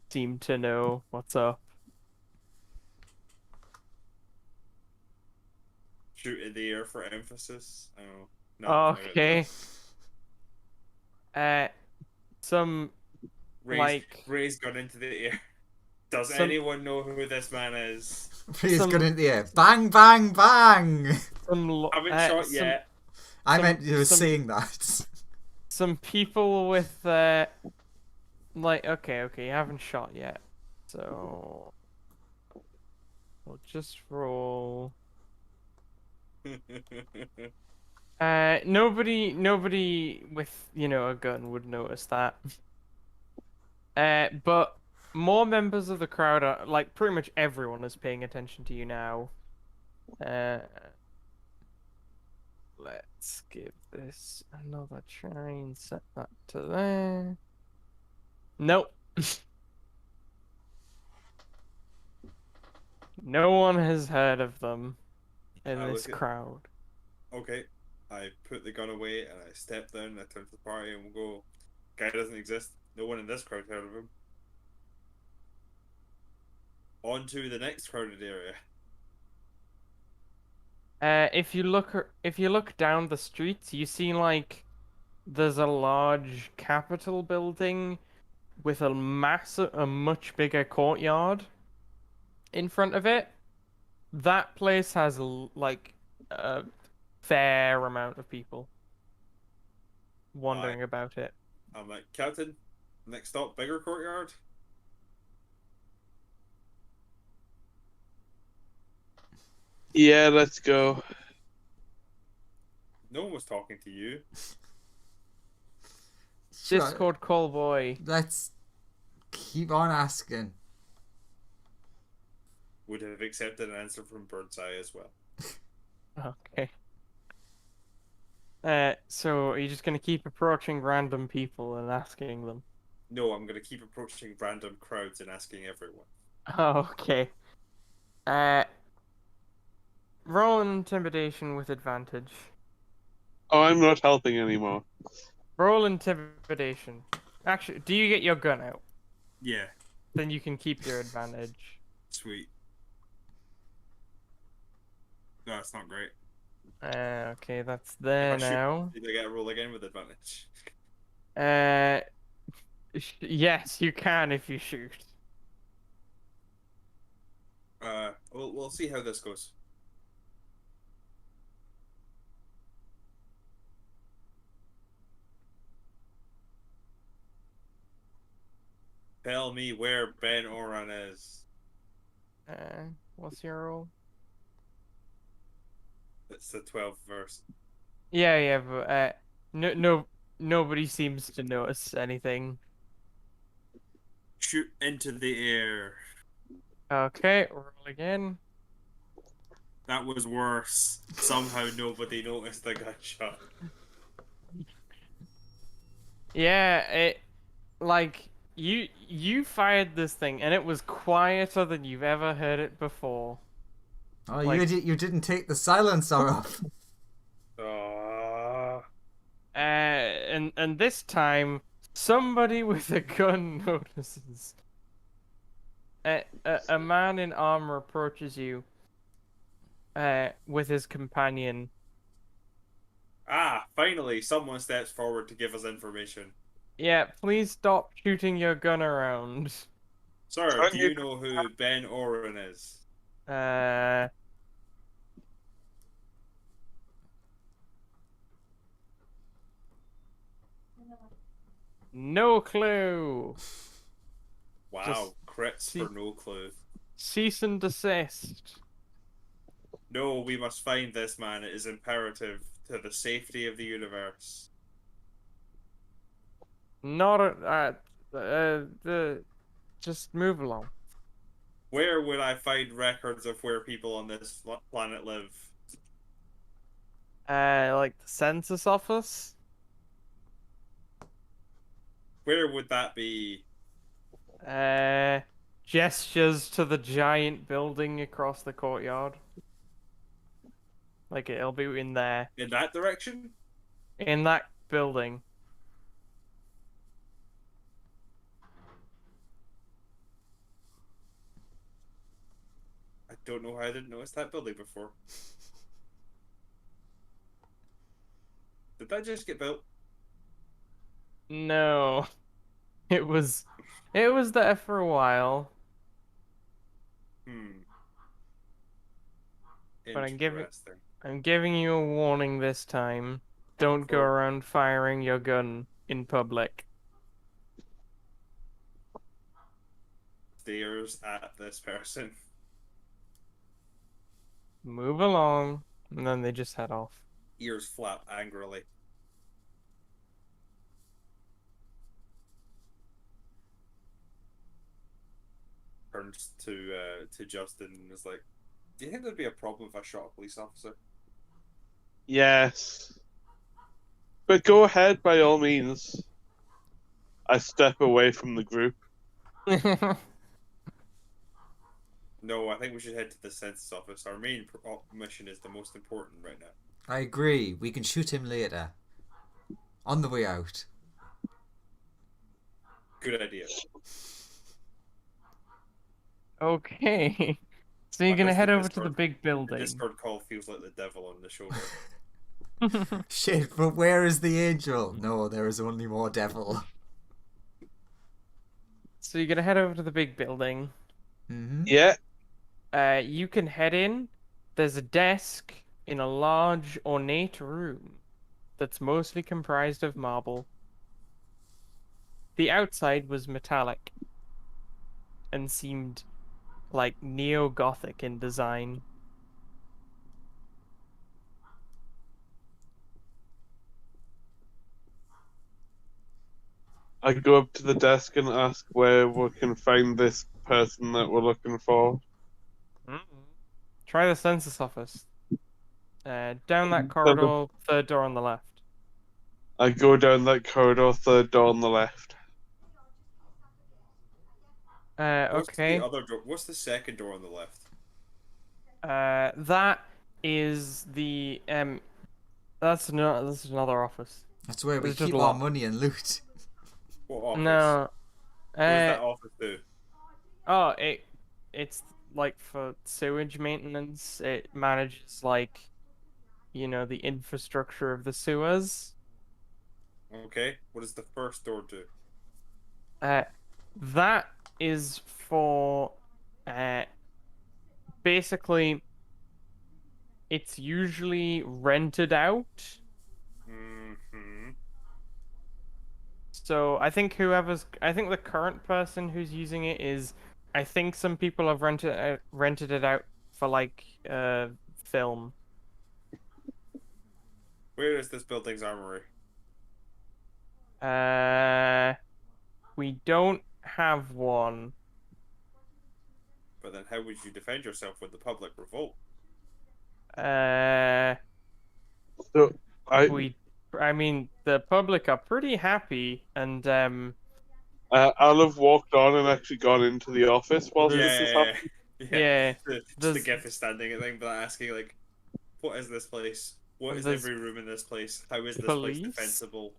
seem to know what's up. Shoot in the air for emphasis. Oh no. Okay. Some like Raise gun into the air. Does some anyone know who this man is? He's Some- gun into the air. Bang, bang, bang! Haven't shot yet. I some- meant you were some- saying that. some people with like okay, you haven't shot yet. So we'll just roll. Nobody with, a gun would notice that. But more members of the crowd are, like, pretty much everyone is paying attention to you now. Let's give this another try and set that to there. Nope. No one has heard of them in I this look at- crowd. Okay. I put the gun away and I step down and I turn to the party and we'll go, guy doesn't exist. No one in this crowd heard of him. On to the next crowded area. If you look down the streets, you see like there's a large Capitol building with a much bigger courtyard in front of it. That place has like a fair amount of people wandering about it. I'm like, Captain, next stop, bigger courtyard? Yeah, let's go. No one was talking to you. Sure, Discord call boy. let's keep on asking. Would have accepted an answer from Birdseye as well. Okay. So are you just gonna keep approaching random people and asking them? No, I'm going to keep approaching random crowds and asking everyone. Oh, okay. Roll an intimidation with advantage. Oh, I'm not helping anymore. Roll intimidation. Actually, do you get your gun out? Yeah, Then you can keep your advantage. sweet. No, that's not great. Okay, that's there If I shoot, now. did I get a roll again with advantage? Yes, you can if you shoot. We'll see how this goes. Tell me where Ben Oran is. What's your roll? It's the 12th verse. Yeah, but nobody seems to notice anything. Shoot into the air. Okay, roll again. That was worse. Somehow nobody noticed the gunshot. Yeah, you fired this thing and it was quieter than you've ever heard it before. Oh, Like- you idiot, you didn't take the silencer off. And this time somebody with a gun notices. A man in armor approaches you with his companion. Finally, someone steps forward to give us information. Yeah, please stop shooting your gun around. Sir, Can do you- you know who Ben Oran is? No clue. Wow, Just crits see- for no clue. Cease and desist. No, we must find this man. It is imperative to the safety of the universe. Not just move along. Where would I find records of where people on this planet live? Like the census office. Where would that be? Gestures to the giant building across the courtyard. Like it'll be in there. In that direction? In that building. don't know how I didn't notice that building before. Did that just get built? No, it was there for a while, Hmm. but Interesting. I'm giving you a warning this time. Don't go Cool. around firing your gun in public. Stares at this person. Move along, and then they just head off. Ears flap angrily. Turns to Justin and is like, "Do you think there'd be a problem if I shot a police officer?" Yes. But go ahead by all means. I step away from the group. No, I think we should head to the census office. Our main mission is the most important right now. I agree. We can shoot him later. On the way out. Good idea. Okay. So you're Why gonna does head the over to the Discord- big The building. Discord call feels like the devil on the shoulder. Shit, but where is the angel? No, there is only more devil. So you're gonna head over to the big building. Mm-hmm. Yeah. You can head in. There's a desk in a large, ornate room that's mostly comprised of marble. The outside was metallic and seemed like neo-Gothic in design. I go up to the desk and ask where we can find this person that we're looking for. Try the census office. Down that corridor, third door on the left. I go down that corridor, third door on the left. What's Okay. the other door? What's the second door on the left? That is the that's another office. That's where we It's just keep our locked. money and loot. What office? No. What does that office do? Oh, it's like for sewage maintenance. It manages like, the infrastructure of the sewers. Okay. What does the first door do? That is for basically it's usually rented out. Mm-hmm. So I think the current person who's using it is, I think some people have rented it out for like film. Where is this building's armory? We don't have one. But then how would you defend yourself with the public revolt? So I mean, the public are pretty happy, and I'll have walked on and actually gone into the office while this is happening. yeah, Just the there's- GIF is standing at thing, but asking like, what is this place? What is There's every room in this place? How is this police? place defensible?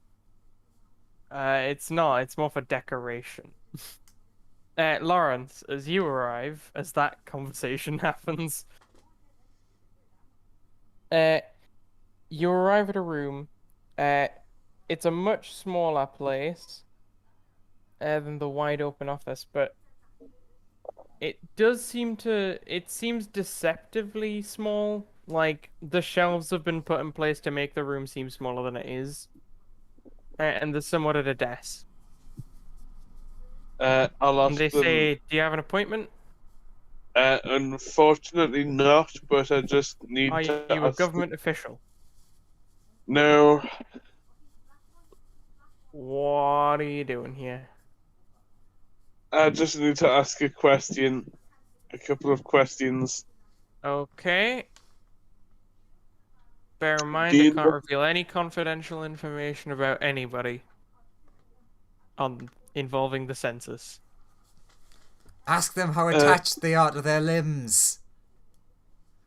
It's not. It's more for decoration. Lawrence, as you arrive, as that conversation happens, you arrive at a room. It's a much smaller place than the wide open office, but it seems deceptively small. Like the shelves have been put in place to make the room seem smaller than it is, and there's someone at a desk. I'll And ask they them. say, "Do you have an appointment? Unfortunately not, but I just need Are to you a ask. government official? No, What are you doing here?" I just need to ask a question. A couple of questions. Okay. Bear in mind, Do I you can't know- reveal any confidential information about anybody involving the census. Ask them how attached they are to their limbs.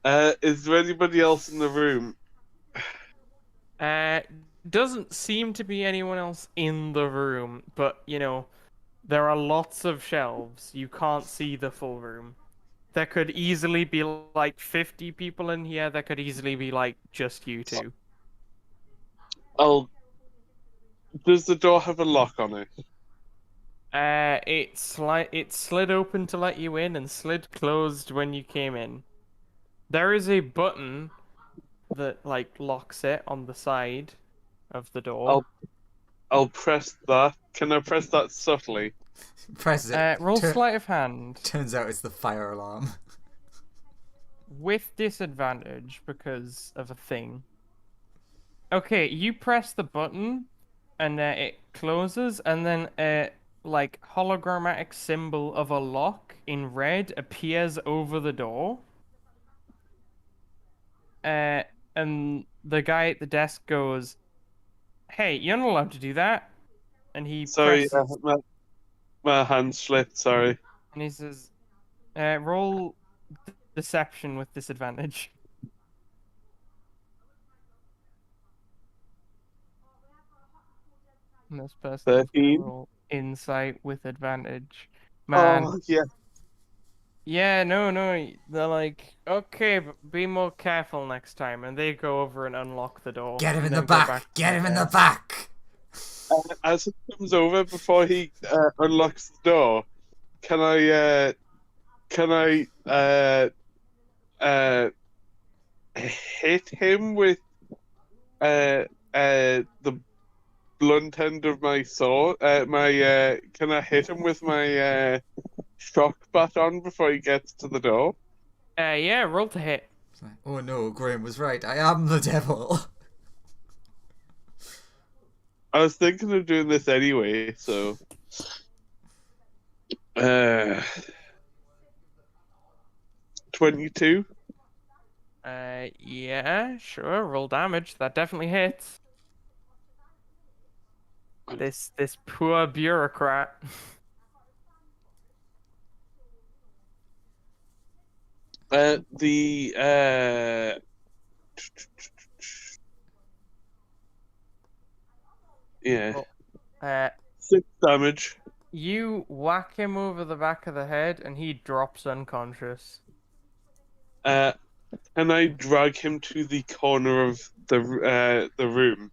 Is there anybody else in the room? Doesn't seem to be anyone else in the room, but there are lots of shelves. You can't see the full room. There could easily be like 50 people in here. There could easily be like just you two. Does the door have a lock on it? It slid open to let you in and slid closed when you came in. There is a button that like locks it on the side of the door. I'll press that. Can I press that subtly? Press it. Roll sleight of hand Turns out it's the fire alarm. with disadvantage because of a thing. Okay, you press the button and it closes, and then a like hologrammatic symbol of a lock in red appears over the door. And the guy at the desk goes, "Hey, you're not allowed to do that." And he Sorry, presses, my hand slipped. Sorry. and he says, "Roll deception with disadvantage." And this person 13. roll insight with advantage. Man, Oh yeah. yeah, no, they're like, okay, but be more careful next time, and they go over and unlock the door. Get him and in the then go back. to Get him in the desk. back. As he comes over before he unlocks the door, can I hit him with the blunt end of my sword? Can I hit him with my shock baton before he gets to the door? Yeah, roll to hit. It's like, oh no, Graham was right. I am the devil. I was thinking of doing this anyway, so 22. Yeah, sure, roll damage. That definitely hits. This poor bureaucrat. Yeah, Uh, 6 damage. you whack him over the back of the head, and he drops unconscious. Can I drag him to the corner of the room,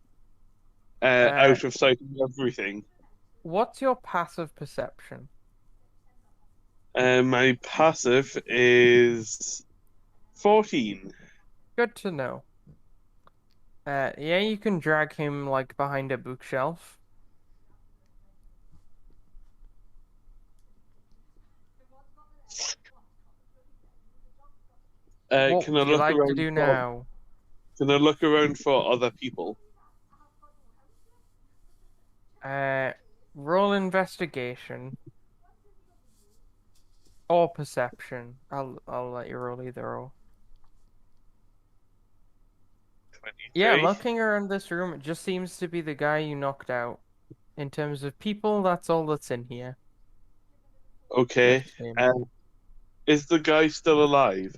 out of sight of everything? What's your passive perception? My passive is 14. Good to know. Yeah, you can drag him like behind a bookshelf. What Can I would you look like to around do for? now? Can I look around for other people? Roll investigation or perception. I'll let you roll either or. 23. Yeah, looking around this room, it just seems to be the guy you knocked out. In terms of people, that's all that's in here. Okay. Just him. Is the guy still alive?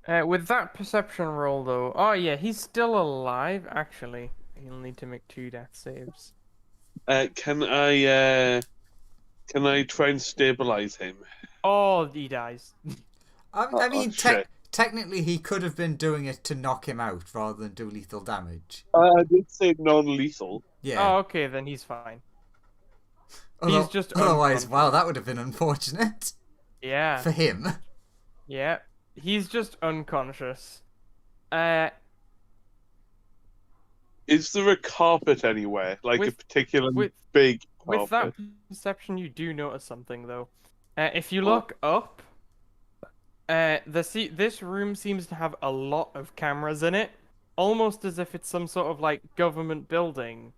With that perception roll, though, oh yeah, he's still alive. Actually, he'll need to make 2 death saves. Can I try and stabilize him? Oh, he dies. I mean, shit. technically, he could have been doing it to knock him out rather than do lethal damage. I did say non-lethal. Yeah. Oh, okay, then he's fine. Although- he's just otherwise, wow, unconscious. that would have been unfortunate Yeah, for him. yeah, he's just unconscious. Is there a carpet anywhere, like a With- particularly big With carpet? that perception, you do notice something though. If you look up, this room seems to have a lot of cameras in it, almost as if it's some sort of like government building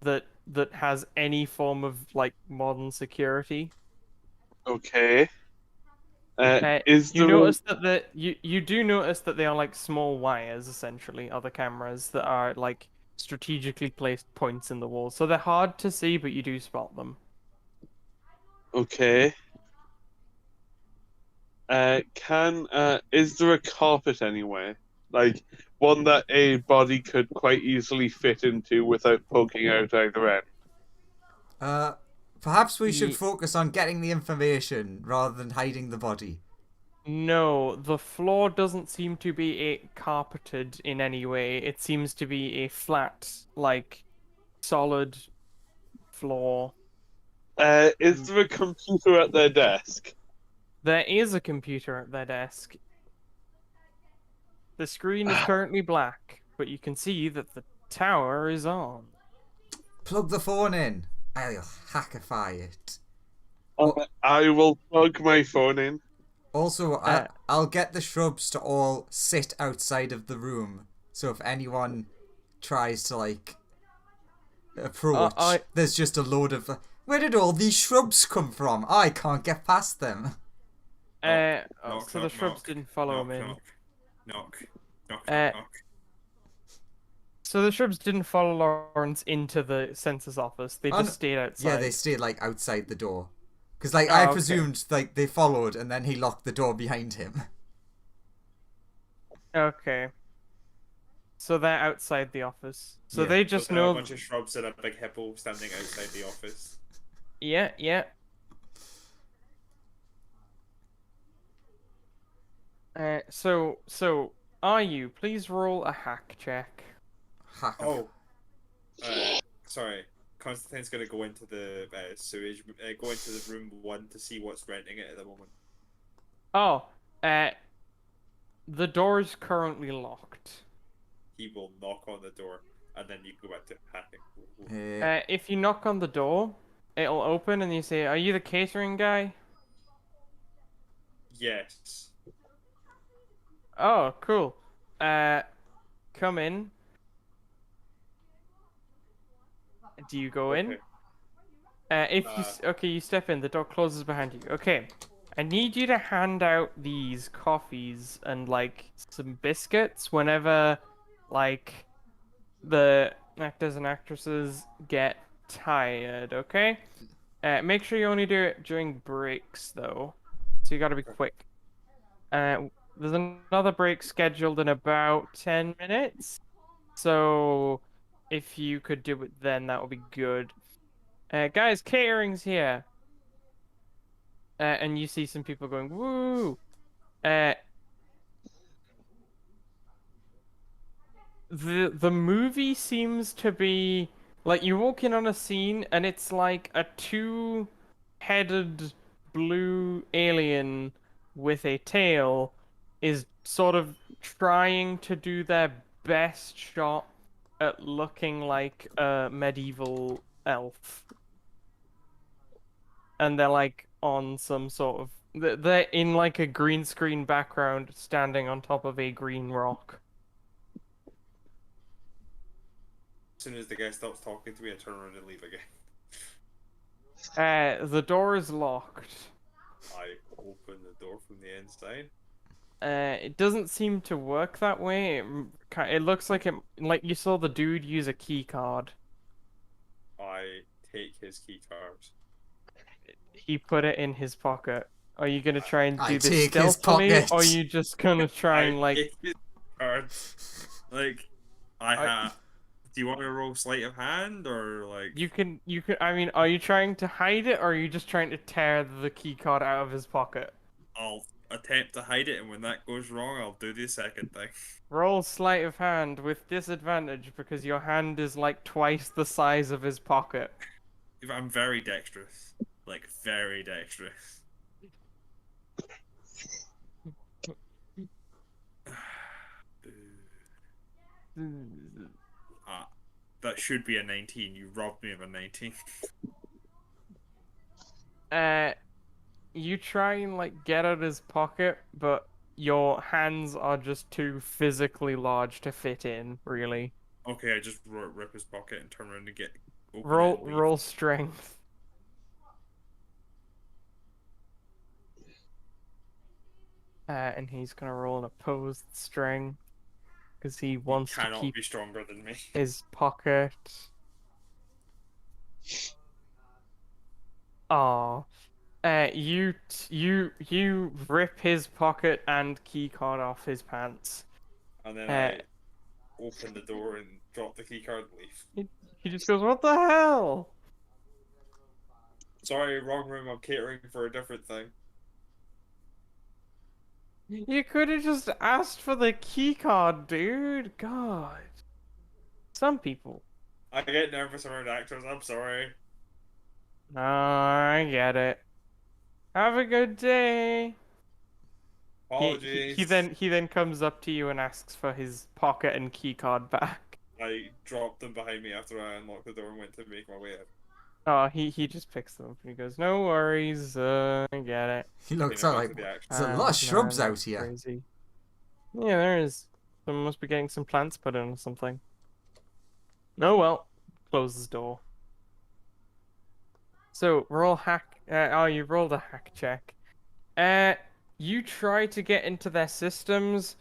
that has any form of like modern security. Okay. Is You there notice that you do notice that they are like small wires essentially, other cameras that are like strategically placed points in the wall. So they're hard to see, but you do spot them. Okay. Is there a carpet anywhere? Like one that a body could quite easily fit into without poking out either end? Perhaps we should Ye- focus on getting the information rather than hiding the body. No, the floor doesn't seem to be carpeted in any way. It seems to be a flat, like, solid floor. Is there a computer at their desk? There is a computer at their desk. The screen is currently black, but you can see that the tower is on. Plug the phone in. I'll hackify it. I will plug my phone in. Also, I'll get the shrubs to all sit outside of the room. So if anyone tries to, like, approach, there's just a load of... Where did all these shrubs come from? I can't get past them. Knock, So the knock, shrubs knock, didn't follow him in. Knock. Uh, So the shrubs didn't follow Lawrence into the census office. They just stayed outside. Yeah, they stayed, like, outside the door. Because, like, Oh, I okay. presumed, like, they followed and then he locked the door behind him. Okay. So they're outside the office. So Yeah. they just There are know. a bunch of shrubs and a big hippo standing outside the office. Yeah, yeah. So are you? Please roll a hack check. Oh, sorry. Constantine's gonna go into the sewage, go into the room 1 to see what's renting it at the moment. Oh, the door is currently locked. He will knock on the door, and then you go back to hacking. If you knock on the door, it'll open and you say, "Are you the catering guy?" Yes. Oh, cool. Come in. Do you go in? If you okay, you step in. The door closes behind you. Okay, I need you to hand out these coffees and like some biscuits whenever, like, the actors and actresses get tired. Okay. Make sure you only do it during breaks though, so you gotta be quick. There's another break scheduled in about 10 minutes, so if you could do it then, that would be good. Guys, catering's here. And you see some people going, woo! The movie seems to be like you walk in on a scene and it's like a two-headed blue alien with a tail is sort of trying to do their best shot at looking like a medieval elf. And they're like on some sort of they're in like a green screen background standing on top of a green rock. As soon as the guy stops talking to me, I turn around and leave again. The door is locked. I open the door from the inside. It doesn't seem to work that way. It looks like you saw the dude use a key card. I take his key card. He put it in his pocket. Are you gonna try and I do this take his stealthily, pocket. or are you just gonna try and like? take his card. Like, I have. Do you want me to roll sleight of hand or like? You can. I mean, are you trying to hide it, or are you just trying to tear the key card out of his pocket? I'll attempt to hide it, and when that goes wrong, I'll do the second thing. Roll sleight of hand with disadvantage because your hand is like twice the size of his pocket. If I'm very dexterous, like very dexterous. That should be a 19. You robbed me of a 19. You try and like get out his pocket, but your hands are just too physically large to fit in, really. Okay, I just rip his pocket and turn around and get. Roll strength. And he's gonna roll an opposed strength because he wants to Cannot keep be stronger than me. his pocket. Aw. You rip his pocket and key card off his pants. And then I open the door and drop the key card and leave. He just goes, "What the hell?" Sorry, wrong room. I'm catering for a different thing. You could have just asked for the key card, dude. God. Some people. I get nervous around actors. I'm sorry. Oh, I get it. Have a good day. Apologies. He then comes up to you and asks for his pocket and key card back. I dropped them behind me after I unlocked the door and went to make my way out. Oh, he just picks them up and he goes, "No worries, I get it." He looks Clean up like after the action. there's a lot of shrubs No, out that's here. crazy. Yeah, there is. Someone must be getting some plants put in or something. Oh well. Closes door. So roll hack. Oh, you rolled a hack check. You try to get into their systems,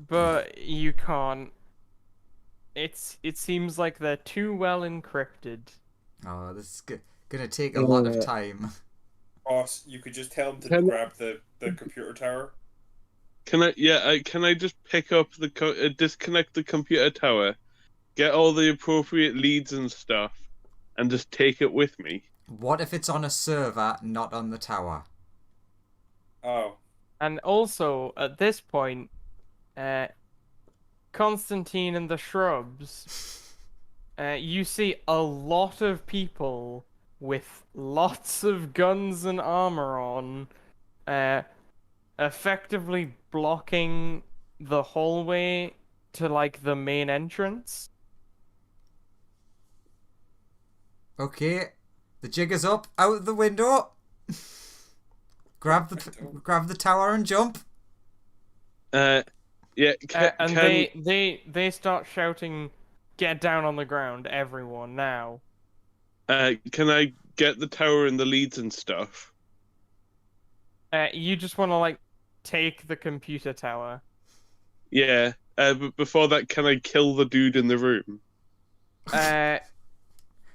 but you can't. It seems like they're too well encrypted. Oh, this is gonna take a lot of Yeah. time. Boss, you could just tell him to Can- grab the computer tower. Can I just pick up the disconnect the computer tower, get all the appropriate leads and stuff, and just take it with me? What if it's on a server, not on the tower? Oh. And also, at this point, Constantine and the Shrubs, you see a lot of people with lots of guns and armor on, effectively blocking the hallway to, like, the main entrance. Okay, the jig is up. Out the window. grab the tower and jump. Yeah. And they start shouting, "Get down on the ground, everyone, now." Can I get the tower and the leads and stuff? You just want to, like, take the computer tower. Yeah. But before that, can I kill the dude in the room?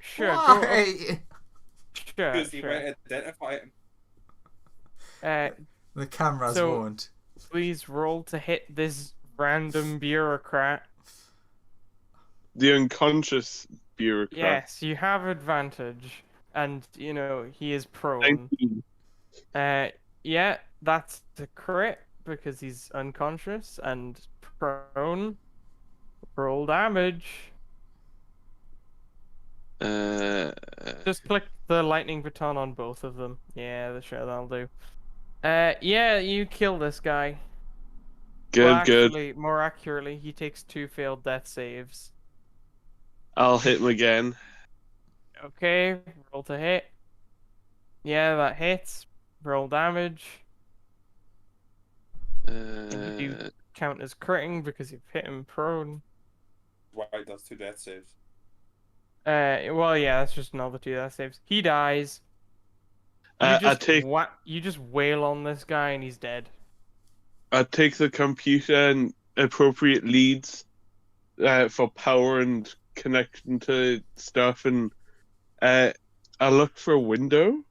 Sure, go up. Why? Sure, Because he sure. might identify him. The cameras So- won't. Please roll to hit this random bureaucrat. The unconscious bureaucrat. Yes, you have advantage, and you know he is prone. 19. Yeah, that's the crit because he's unconscious and prone. Roll damage. Just click the lightning baton on both of them. Yeah, sure, that'll do. Yeah, you kill this guy. Good, good. Actually, more accurately, he takes 2 failed death saves. I'll hit him again. Okay, roll to hit. Yeah, that hits. Roll damage. You do count as critting because you've hit him prone. White does 2 death saves. Well, yeah, that's just another 2 death saves. He dies. You I just take you just wail on this guy and he's dead. I take the computer and appropriate leads for power and connection to stuff, and I look for a window.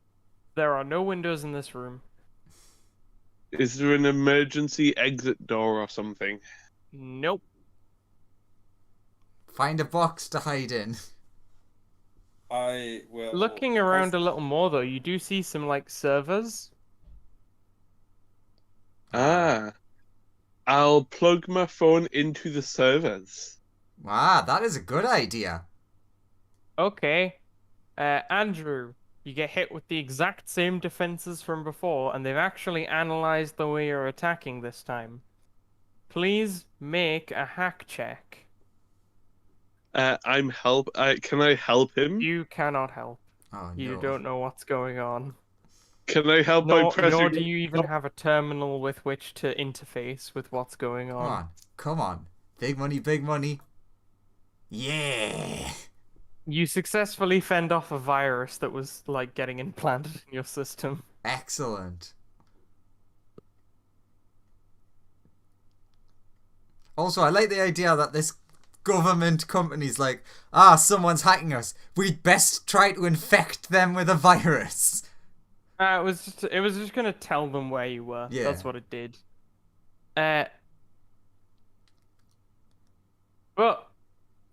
There are no windows in this room. Is there an emergency exit door or something? Nope. Find a box to hide in. I will. Looking around a little more though, you do see some like servers. I'll plug my phone into the servers. Wow, that is a good idea. Okay. Andrew, you get hit with the exact same defenses from before, and they've actually analyzed the way you're attacking this time. Please make a hack check. Can I help him? You cannot help. Oh You no. don't know what's going on. Can I help by Nor pressing? do you even have a terminal with which to interface with what's going Come on. on. Come on. Big money, big money. Yeah. You successfully fend off a virus that was like getting implanted in your system. Excellent. Also, I like the idea that this government company's like, someone's hacking us. We'd best try to infect them with a virus. It was just gonna tell them where you were. Yeah. That's what it did. But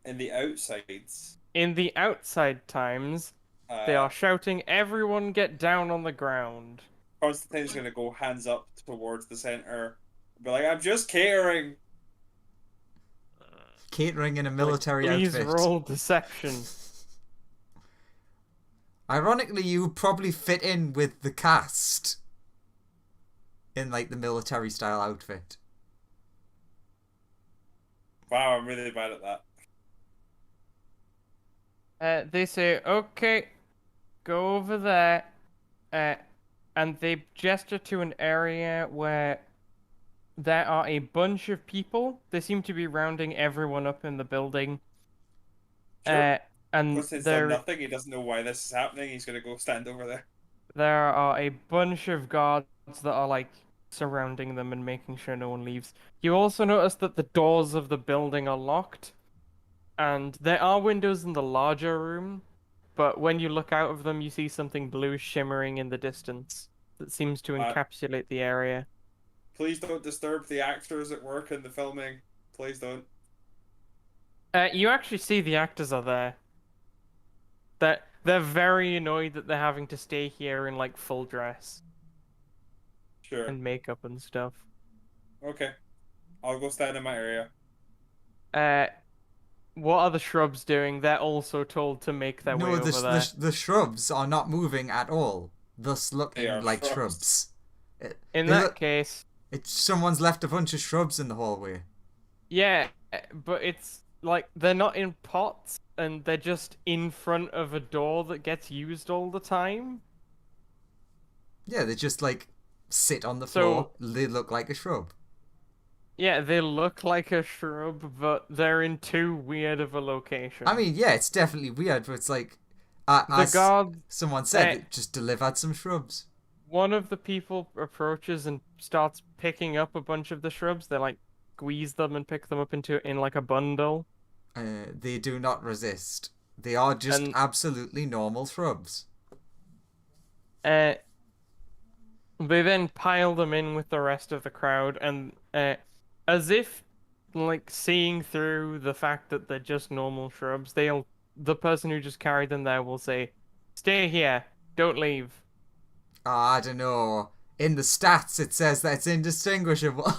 In the outsides. in the outside times, They Uh, are shouting, "Everyone get down on the ground." Constantine's gonna go hands up towards the center, be like, "I'm just catering." Catering in a Like, military please outfit. roll deception. Ironically, you would probably fit in with the cast in like the military style outfit. Wow, I'm really bad at that. They say, "Okay, go over there," uh, and they gesture to an area where there are a bunch of people. They seem to be rounding everyone up in the building. Sure. Uh, and Constantine's done nothing. He doesn't know why this is happening. He's gonna go stand over there. there are a bunch of guards that are like surrounding them and making sure no one leaves. You also notice that the doors of the building are locked, and there are windows in the larger room, but when you look out of them, you see something blue shimmering in the distance that seems to Uh, encapsulate the area. Please don't disturb the actors at work in the filming. Please don't. You actually see the actors are there. They're very annoyed that they're having to stay here in like full dress Sure. and makeup and stuff. Okay. I'll go stand in my area. Uh, what are the shrubs doing? They're also told to make their way No, over there. the shrubs are not moving at all, thus They looking are like shrubs. shrubs. In They that look- case, someone's left a bunch of shrubs in the hallway. yeah, but it's like they're not in pots and they're just in front of a door that gets used all the time. Yeah, they just like sit on the So- floor. They look like a shrub. Yeah, they look like a shrub, but they're in too weird of a location. I mean, yeah, it's definitely weird, but it's like, the as guard, someone said, eh, it just delivered some shrubs. one of the people approaches and starts picking up a bunch of the shrubs. They like squeeze them and pick them up in like a bundle. They do not resist. They are just And- absolutely normal shrubs. They then pile them in with the rest of the crowd, and as if like seeing through the fact that they're just normal shrubs, the person who just carried them there will say, "Stay here, don't leave." I don't know. In the stats, it says that it's indistinguishable.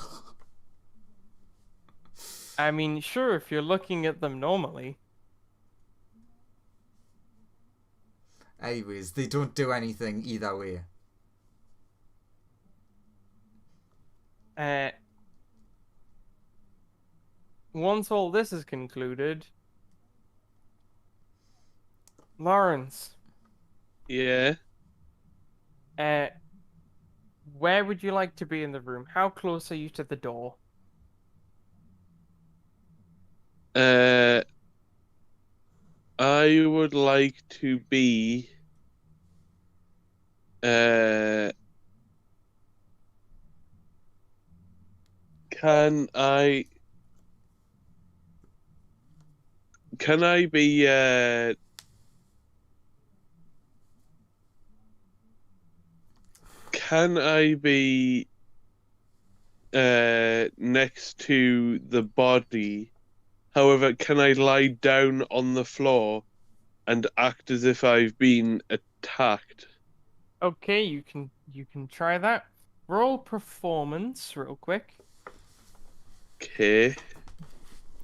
I mean, sure, if you're looking at them normally. Anyways, they don't do anything either way. Once all this is concluded, Lawrence, Yeah. where would you like to be in the room? How close are you to the door? I would like to be. Can I? Can I be? Can I be? Next to the body. However, can I lie down on the floor and act as if I've been attacked? Okay, you can try that. Roll performance real quick. Okay.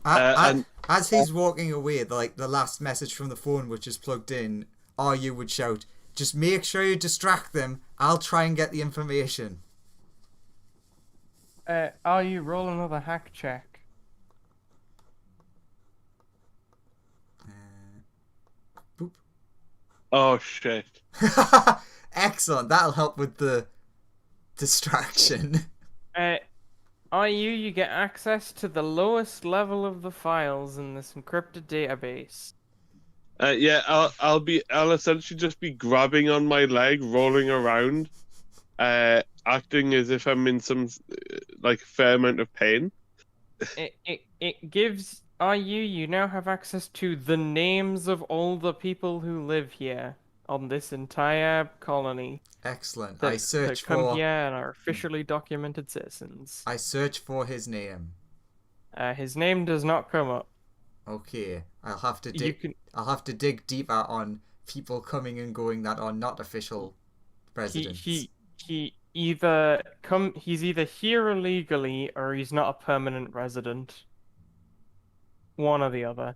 And as he's walking away, the last message from the phone, which is plugged in, or you would shout, "Just make sure you distract them. I'll try and get the information." Are you roll another hack check? Boop. Oh shit. Excellent. That'll help with the distraction. You get access to the lowest level of the files in this encrypted database. Yeah, I'll essentially just be grabbing on my leg, rolling around, acting as if I'm in some like fair amount of pain. It gives you now have access to the names of all the people who live here on this entire colony. Excellent. That, I search that come for. here and are officially documented citizens. I search for his name. His name does not come up. Okay, I'll have to You dig. can I'll have to dig deeper on people coming and going that are not official residents. He's either here illegally or he's not a permanent resident. One or the other.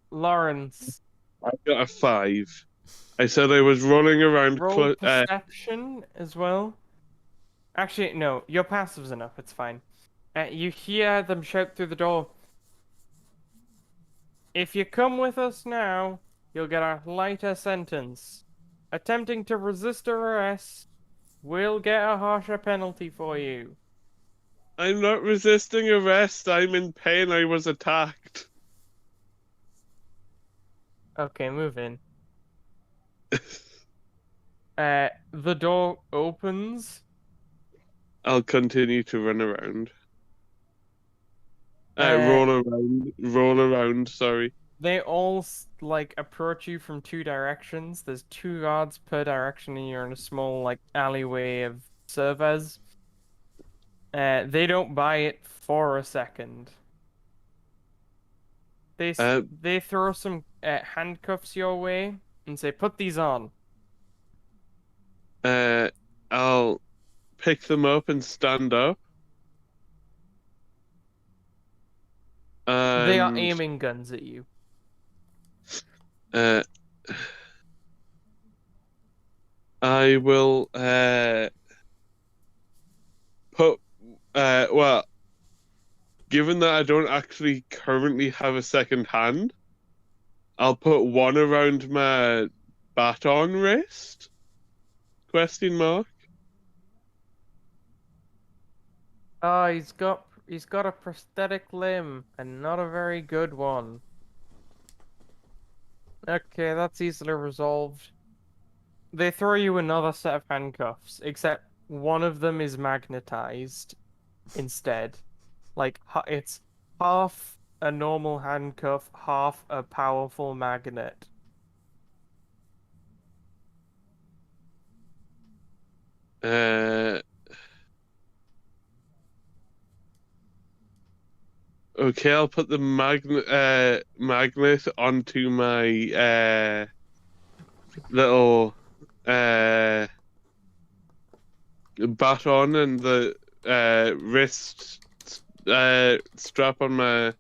Lawrence, I got a 5. I said I was running around. roll perception as well. Actually, no, your passive's enough. It's fine. You hear them shout through the door. If you come with us now, you'll get a lighter sentence. Attempting to resist arrest will get a harsher penalty for you. I'm not resisting arrest. I'm in pain. I was attacked. Okay, move in. The door opens. I'll continue to run around. Roll around, sorry. They all like approach you from 2 directions. There's 2 guards per direction, and you're in a small like alleyway of servers. They don't buy it for a second. They throw some handcuffs your way and say, "Put these on." I'll pick them up and stand up. They are And aiming guns at you. I will put well, given that I don't actually currently have a second hand, I'll put one around my baton wrist? Question mark. Oh, he's got a prosthetic limb and not a very good one. Okay, that's easily resolved. They throw you another set of handcuffs, except one of them is magnetized instead. Like, it's half a normal handcuff, half a powerful magnet. Okay, I'll put the magnet onto my little baton and the wrist strap on my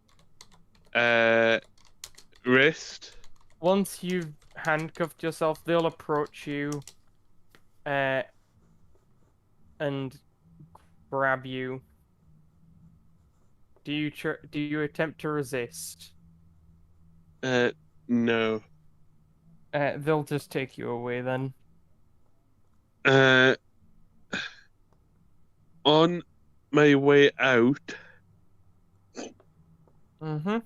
wrist. Once you've handcuffed yourself, they'll approach you and grab you. Do you attempt to resist? No. They'll just take you away then. On my way out. Mm-hmm.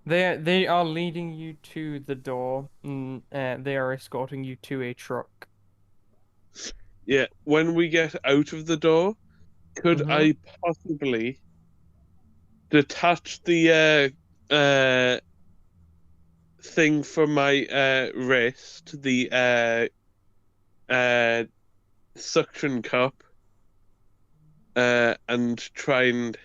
They are leading you to the door, and they are escorting you to a truck. Yeah, when we get out of the door, could Mhm. I possibly detach the thing from my wrist, the suction cup, and try and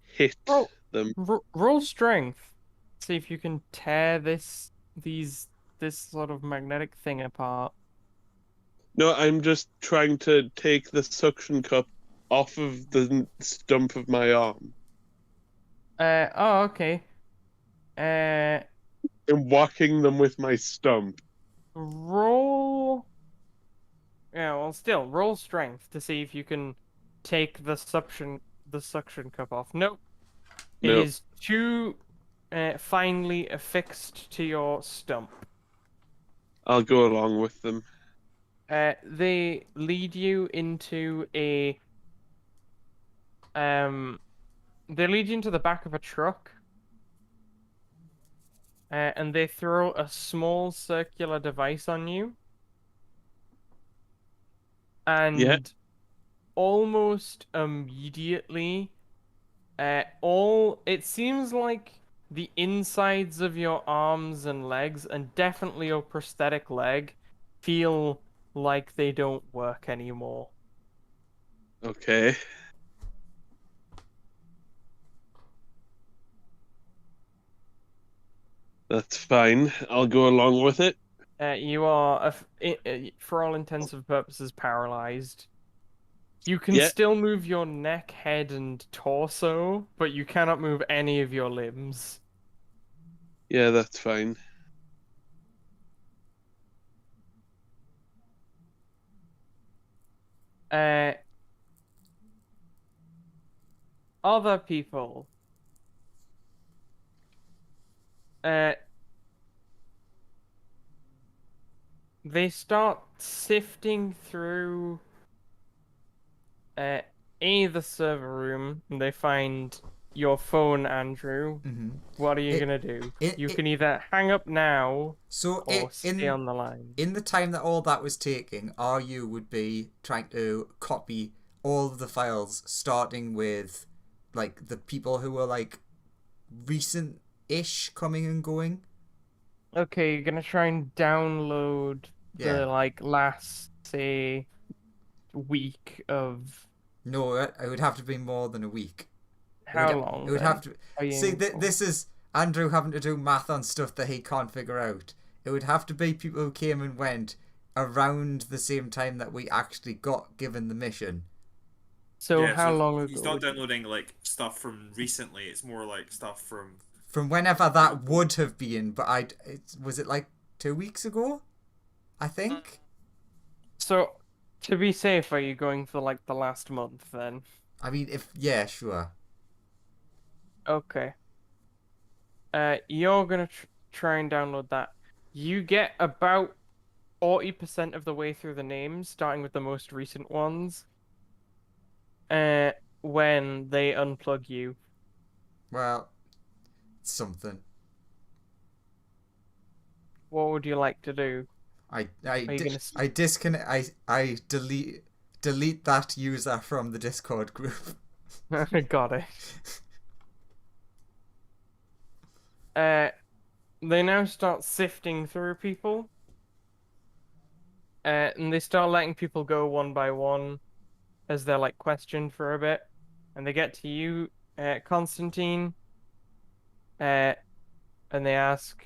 hit Oh. them? Roll strength. See if you can tear this sort of magnetic thing apart. No, I'm just trying to take the suction cup off of the stump of my arm. Oh, okay. I'm whacking them with my stump. Roll. Yeah, well, still roll strength to see if you can take the suction cup off. Nope. It Nope. is too finely affixed to your stump. I'll go along with them. They lead you into a they lead you into the back of a truck. And they throw a small circular device on you. And Yeah. almost immediately, it seems like the insides of your arms and legs, and definitely your prosthetic leg, feel like they don't work anymore. Okay. That's fine. I'll go along with it. You are, for all intents and purposes, paralyzed. You can Yeah, still move your neck, head, and torso, but you cannot move any of your limbs. yeah, that's fine. Uh, Other people, uh, they start sifting through uh, the server room, and they find your phone, Andrew. Mm-hmm. What are you It, gonna do? it, You it, can either hang up now so or stay on the line. in the time that all that was taking, RU would be trying to copy all of the files, starting with like the people who were like recent-ish coming and going. Okay, you're gonna try and download Yeah. the like last, say, week of No, it would have to be more than a week. It would how it long would have then to are you see aiming for? this is Andrew having to do math on stuff that he can't figure out. It would have to be people who came and went around the same time that we actually got given the mission. So Yeah, how so long he's ago not would you... downloading like stuff from recently. It's more like stuff from From whenever that would have been, but was it like 2 weeks ago? I think. So to be safe, are you going for like the last month then? I mean, if yeah, sure. Okay. You're gonna try and download that. You get about 40% of the way through the names, starting with the most recent ones. Uh, when they unplug you. Well, something. What would you like to do? I Are you gonna... I disconnect. I delete that user from the Discord group. Got it. Uh, they now start sifting through people. And they start letting people go one by one as they're like questioned for a bit. And they get to you, Constantine, uh, and they ask,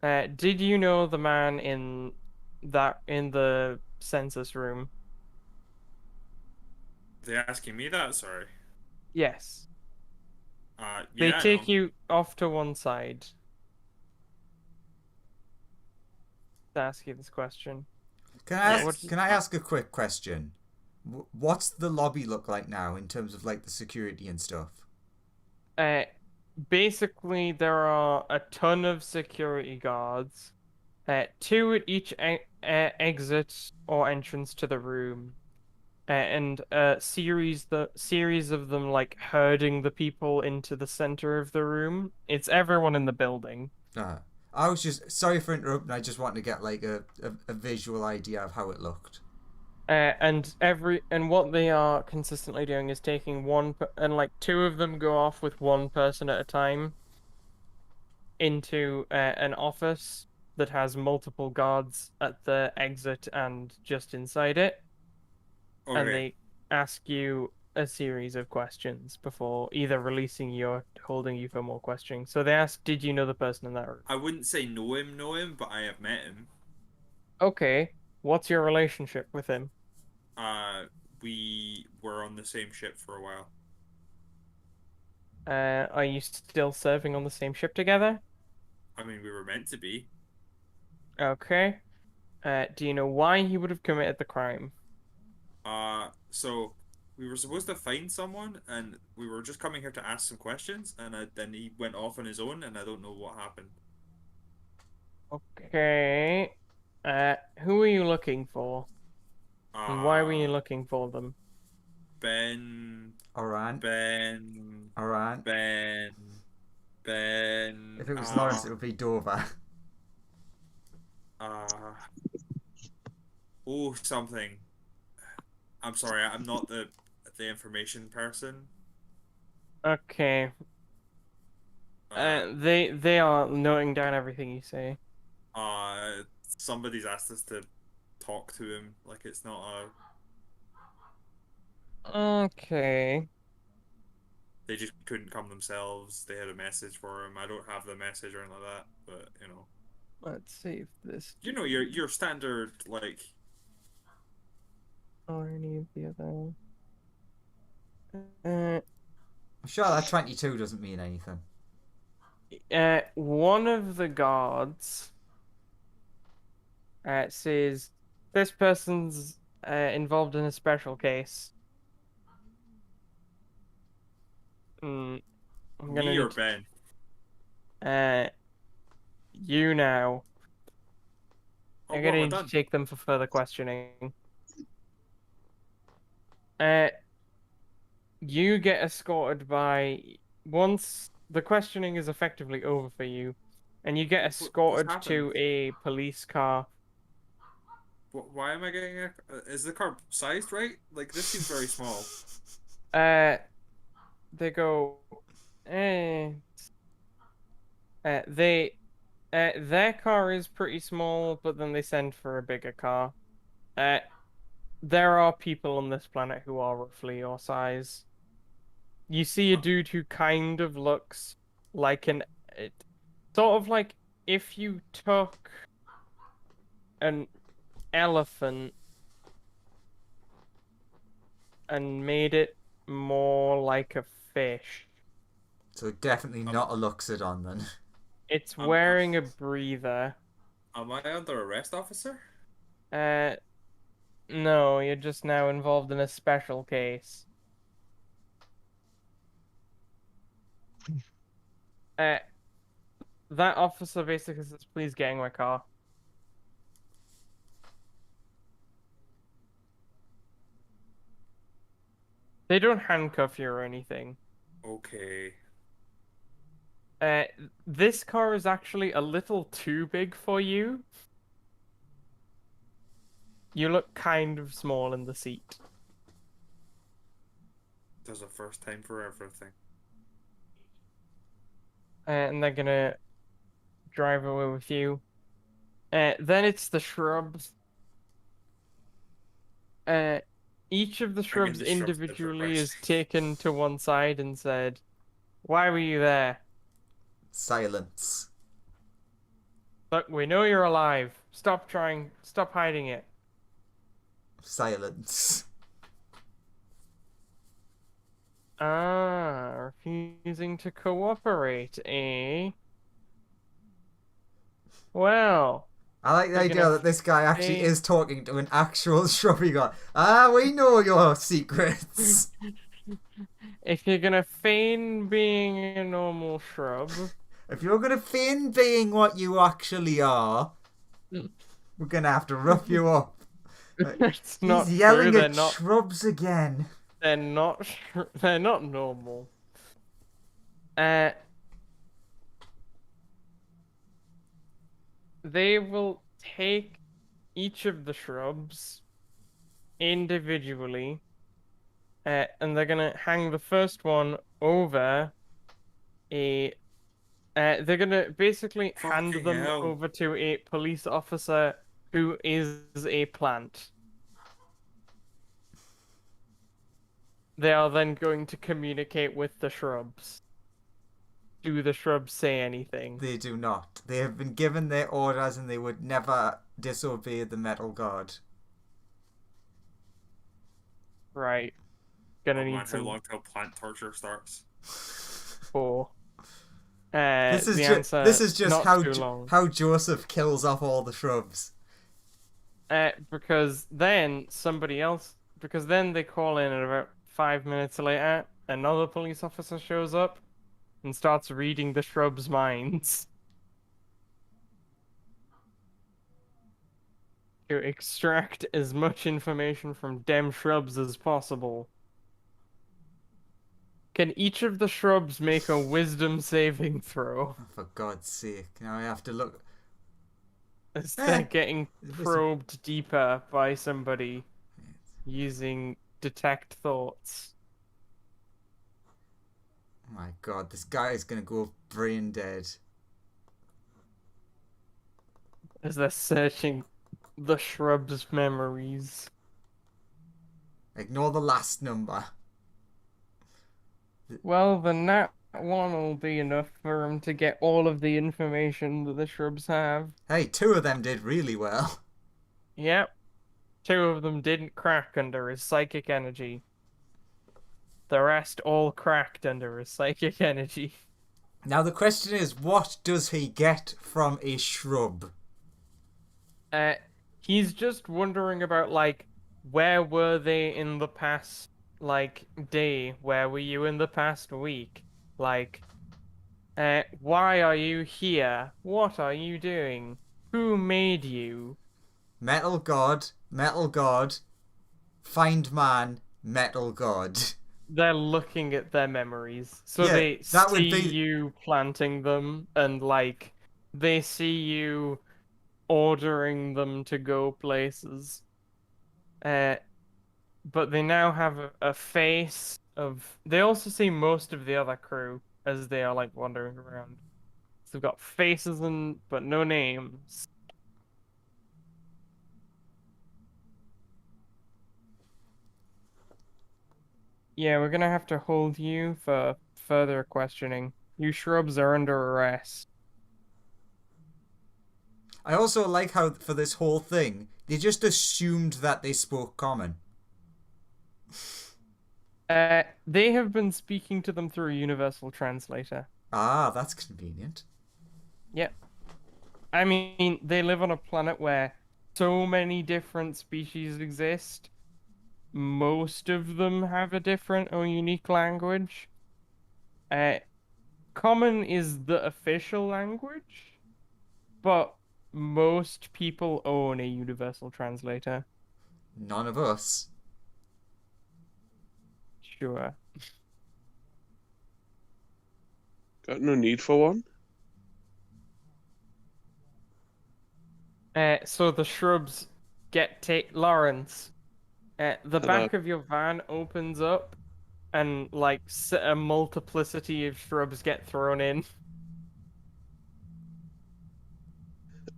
did you know the man in the census room? they asking me that. Sorry. Yes. They Yeah, I take know. you off to one side to ask you this question. What? Yes. Can I ask a quick question? What's the lobby look like now in terms of like the security and stuff? Uh, Basically, there are a ton of security guards, two at each exit or entrance to the room, and a series of them like herding the people into the center of the room. It's everyone in the building. Uh, I was just sorry for interrupting. I just wanted to get like a visual idea of how it looked. And what they are consistently doing is taking and like two of them go off with one person at a time into an office that has multiple guards at the exit and just inside it, and Okay. they ask you a series of questions before either releasing you or holding you for more questioning. So they ask, "Did you know the person in that room?" I wouldn't say know him, but I have met him. Okay, what's your relationship with him? Uh, we were on the same ship for a while. Are you still serving on the same ship together? I mean, we were meant to be. Okay. Do you know why he would have committed the crime? So we were supposed to find someone, and we were just coming here to ask some questions, and then he went off on his own, and I don't know what happened. Okay. Who are you looking for? And why were you Uh, looking for them? Ben, Alright, Ben, alright. Ben, Ben. If it was Lawrence, it would be Dover. Uh, oh, something. I'm sorry, I'm not the information person. Okay. Uh, They are noting down everything you say. Somebody's asked us to talk to him like it's not a. Okay. they just couldn't come themselves. They had a message for him. I don't have the message or anything like that, but Let's see if this your standard like. or any of the other. Uh, I'm sure that 22 doesn't mean anything. one of the guards says this person's involved in a special case. I'm gonna Me or need Ben? you now. Oh, I'm what gonna have I need to done? take them for further questioning. You get escorted by once the questioning is effectively over for you, and you get What's escorted happened? to a police car. Why am I getting a? Is the car sized right? Like this seems very small. They go, eh. They, their car is pretty small, but then they send for a bigger car. There are people on this planet who are roughly your size. You see a dude who kind of looks like sort of like if you took an elephant and made it more like a fish. So definitely not a Luxodon then. It's Um, wearing a breather. am I under arrest, officer? Uh, no, you're just now involved in a special case. Uh, that officer basically says, "Please get in my car." They don't handcuff you or anything. Okay. Uh, this car is actually a little too big for you. You look kind of small in the seat. There's a first time for everything. And they're gonna drive away with you. Then it's the shrubs. Each of the Bring in shrubs the shrubs to individually is progress. taken to one side and said, "Why were you there? Silence. Look, we know you're alive. Stop hiding it." Silence. Ah, refusing to cooperate, eh? Well, I like the They're idea gonna that this guy actually say- is talking to an actual shrubby god. We know your secrets. if you're gonna feign being a normal shrub, If you're gonna feign being what you actually are, we're gonna have to rough you up. it's not He's true. yelling They're at not. shrubs again. They're not. They're not normal. They will take each of the shrubs individually, and they're gonna hang the first one over a. They're gonna basically hand Fucking them hell. over to a police officer who is a plant. They are then going to communicate with the shrubs. Do the shrubs say anything? They do not. They have been given their orders and they would never disobey the metal god. Right. Gonna Oh need man, how some long till plant torture starts? for. This is The just answer, this is just not too long. how Joseph kills off all the shrubs. Because then somebody else. Because then they call in, and about 5 minutes later, another police officer shows up and starts reading the shrubs' minds to extract as much information from dem shrubs as possible. Can each of the shrubs make a wisdom saving throw For God's sake. Now I have to look. as they're getting wisdom- probed deeper by somebody using detect thoughts? Oh my God, this guy is gonna go brain dead. As they're searching the shrub's memories. Ignore the last number. Well, the nat one will be enough for him to get all of the information that the shrubs have. Hey, two of them did really well. Yep, two of them didn't crack under his psychic energy. The rest all cracked under his psychic energy. Now the question is, what does he get from a shrub? Uh, he's just wondering about like where were they in the past like day? Where were you in the past week? Like, why are you here? What are you doing? Who made you? Metal God, find man, metal God. They're looking at their memories. So Yeah, they that would see be- you planting them and like they see you ordering them to go places. Uh, but they now have a face of. They also see most of the other crew as they are like wandering around. So they've got faces and but no names. Yeah, we're gonna have to hold you for further questioning. You shrubs are under arrest. I also like how for this whole thing, they just assumed that they spoke common. They have been speaking to them through a universal translator. Ah, that's convenient. Yep. I mean, they live on a planet where so many different species exist. Most of them have a different or unique language. Common is the official language, but most people own a universal translator. None of us. Sure. Got no need for one. So the shrubs get take Lawrence. The Hello. back of your van opens up, and like a multiplicity of shrubs get thrown in,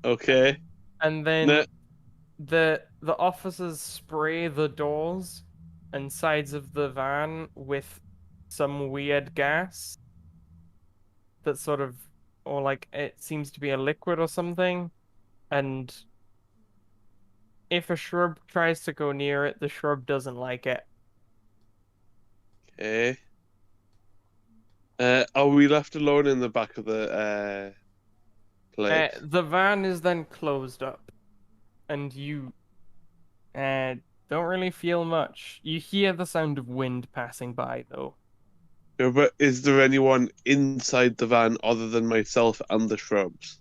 Okay. and then No. the officers spray the doors and sides of the van with some weird gas that sort of, or like it seems to be a liquid or something, and if a shrub tries to go near it, the shrub doesn't like it. Okay. Are we left alone in the back of the place? The van is then closed up, and you don't really feel much. You hear the sound of wind passing by, though. Yeah, but is there anyone inside the van other than myself and the shrubs?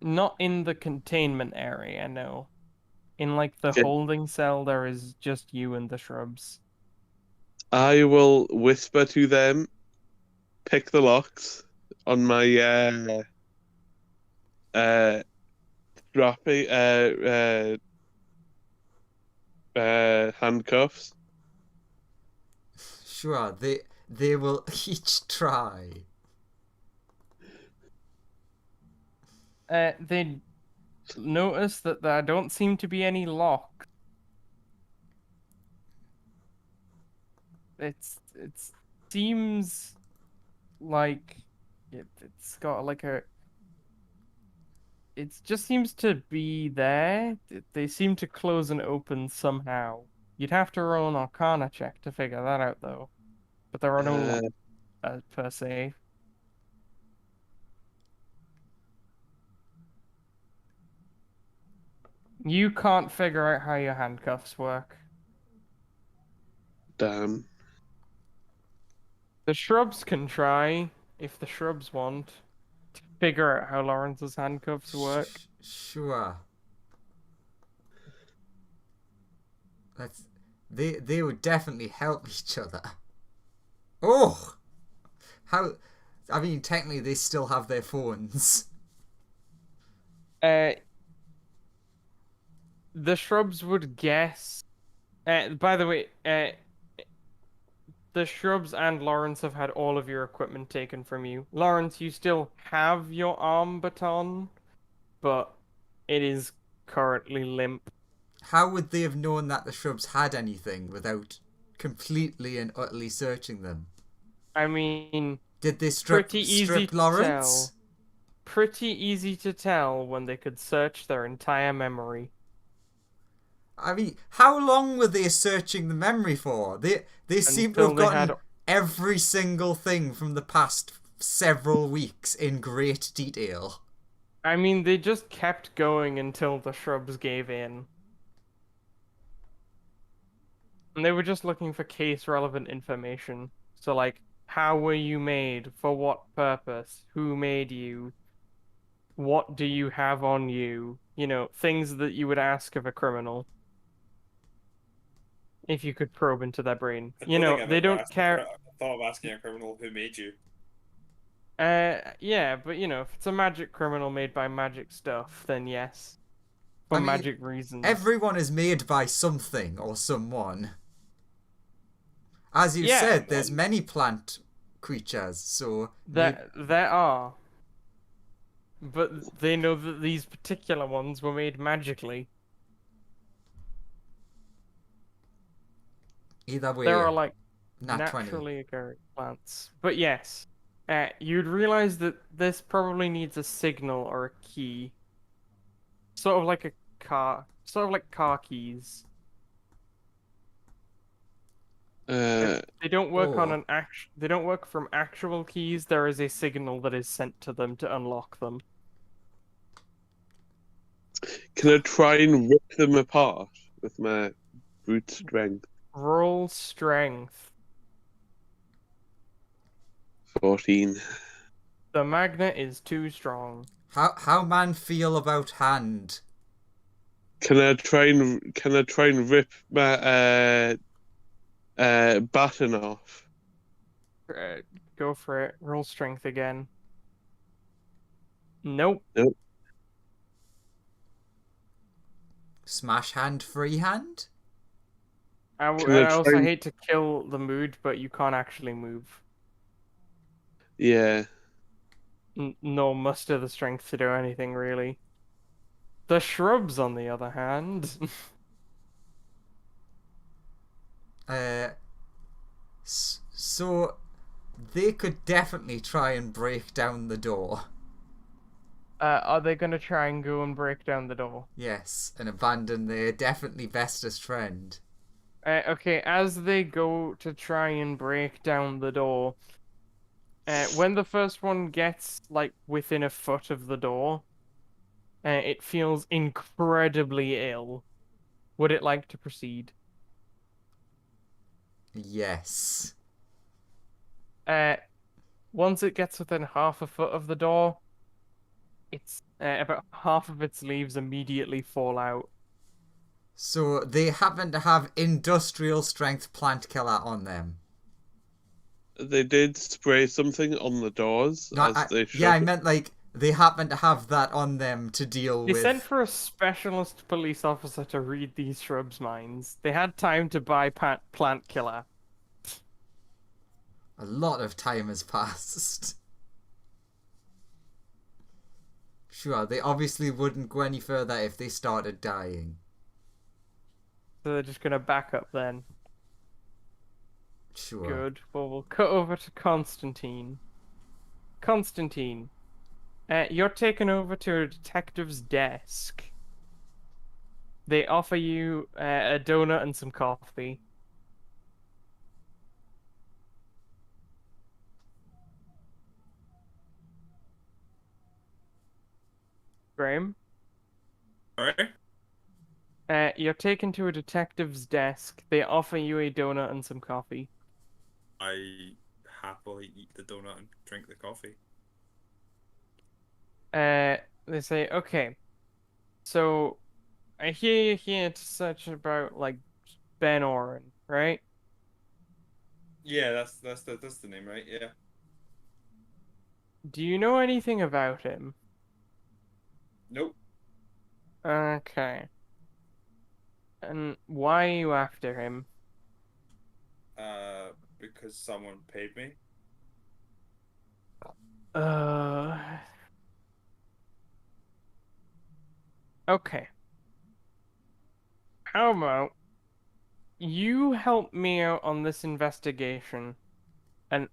Not in the containment area, no. In like the Okay. holding cell, there is just you and the shrubs. I will whisper to them, pick the locks on my strappy handcuffs. Sure, they will each try. They notice that there don't seem to be any locks. It seems like it's got like a. It just seems to be there. They seem to close and open somehow. You'd have to roll an Arcana check to figure that out, though. But there are no locks per se. You can't figure out how your handcuffs work. Damn. The shrubs can try, if the shrubs want, to figure out how Lawrence's handcuffs work. Sure. That's they would definitely help each other. Oh, how? I mean, technically, they still have their phones. The shrubs would guess. By the way, the shrubs and Lawrence have had all of your equipment taken from you. Lawrence, you still have your arm baton, but it is currently limp. How would they have known that the shrubs had anything without completely and utterly searching them? I mean, Did they strip pretty easy to Lawrence? tell. Pretty easy to tell when they could search their entire memory. I mean, how long were they searching the memory for? They seem to Until have they gotten had. every single thing from the past several weeks in great detail. I mean, they just kept going until the shrubs gave in. And they were just looking for case-relevant information. So, like, how were you made? For what purpose? Who made you? What do you have on you? You know, things that you would ask of a criminal if you could probe into their brain. I You don't think know, I've they ever don't care. thought of asking a criminal who made you. Yeah, but you know, if it's a magic criminal made by magic stuff, then yes. For I mean, magic reasons. Everyone is made by something or someone. As you Yeah, said, there's many plant creatures, so There are. But they know that these particular ones were made magically. either way, There are like nat 20. naturally occurring plants. But yes, you'd realize that this probably needs a signal or a key. Sort of like car keys. Uh, They don't work on Oh. they don't work from actual keys. There is a signal that is sent to them to unlock them. can I try and rip them apart with my brute strength? Roll strength. 14. The magnet is too strong. How man feel about hand? Can I try and rip my baton off? Go for it. Roll strength again. Nope. Smash hand, free hand? Can I I also try and- hate to kill the mood, but you can't actually move. Yeah. Nor muster the strength to do anything, really. The shrubs, on the other hand. So they could definitely try and break down the door. Are they gonna try and go and break down the door? Yes, and abandon their definitely bestest friend. Okay, as they go to try and break down the door, when the first one gets, like, within a foot of the door, it feels incredibly ill. Would it like to proceed? Yes. Once it gets within half a foot of the door, it's about half of its leaves immediately fall out. So they happen to have industrial strength plant killer on them. They did spray something on the doors No, as they should. yeah, I meant like they happen to have that on them to deal They with. sent for a specialist police officer to read these shrubs' minds. They had time to buy plant killer. A lot of time has passed. Sure, they obviously wouldn't go any further if they started dying. So they're just gonna back up then. Sure. Good. Well, we'll cut over to Constantine. Constantine, you're taken over to a detective's desk. They offer you a donut and some coffee. Graham? Alright? You're taken to a detective's desk. They offer you a donut and some coffee. I happily eat the donut and drink the coffee. They say, okay, so I hear you're here to search about, like, Ben Oren, right? Yeah, that's the name, right? Yeah. Do you know anything about him? Nope. Okay. And why are you after him? Because someone paid me. Okay. How about you help me out on this investigation, and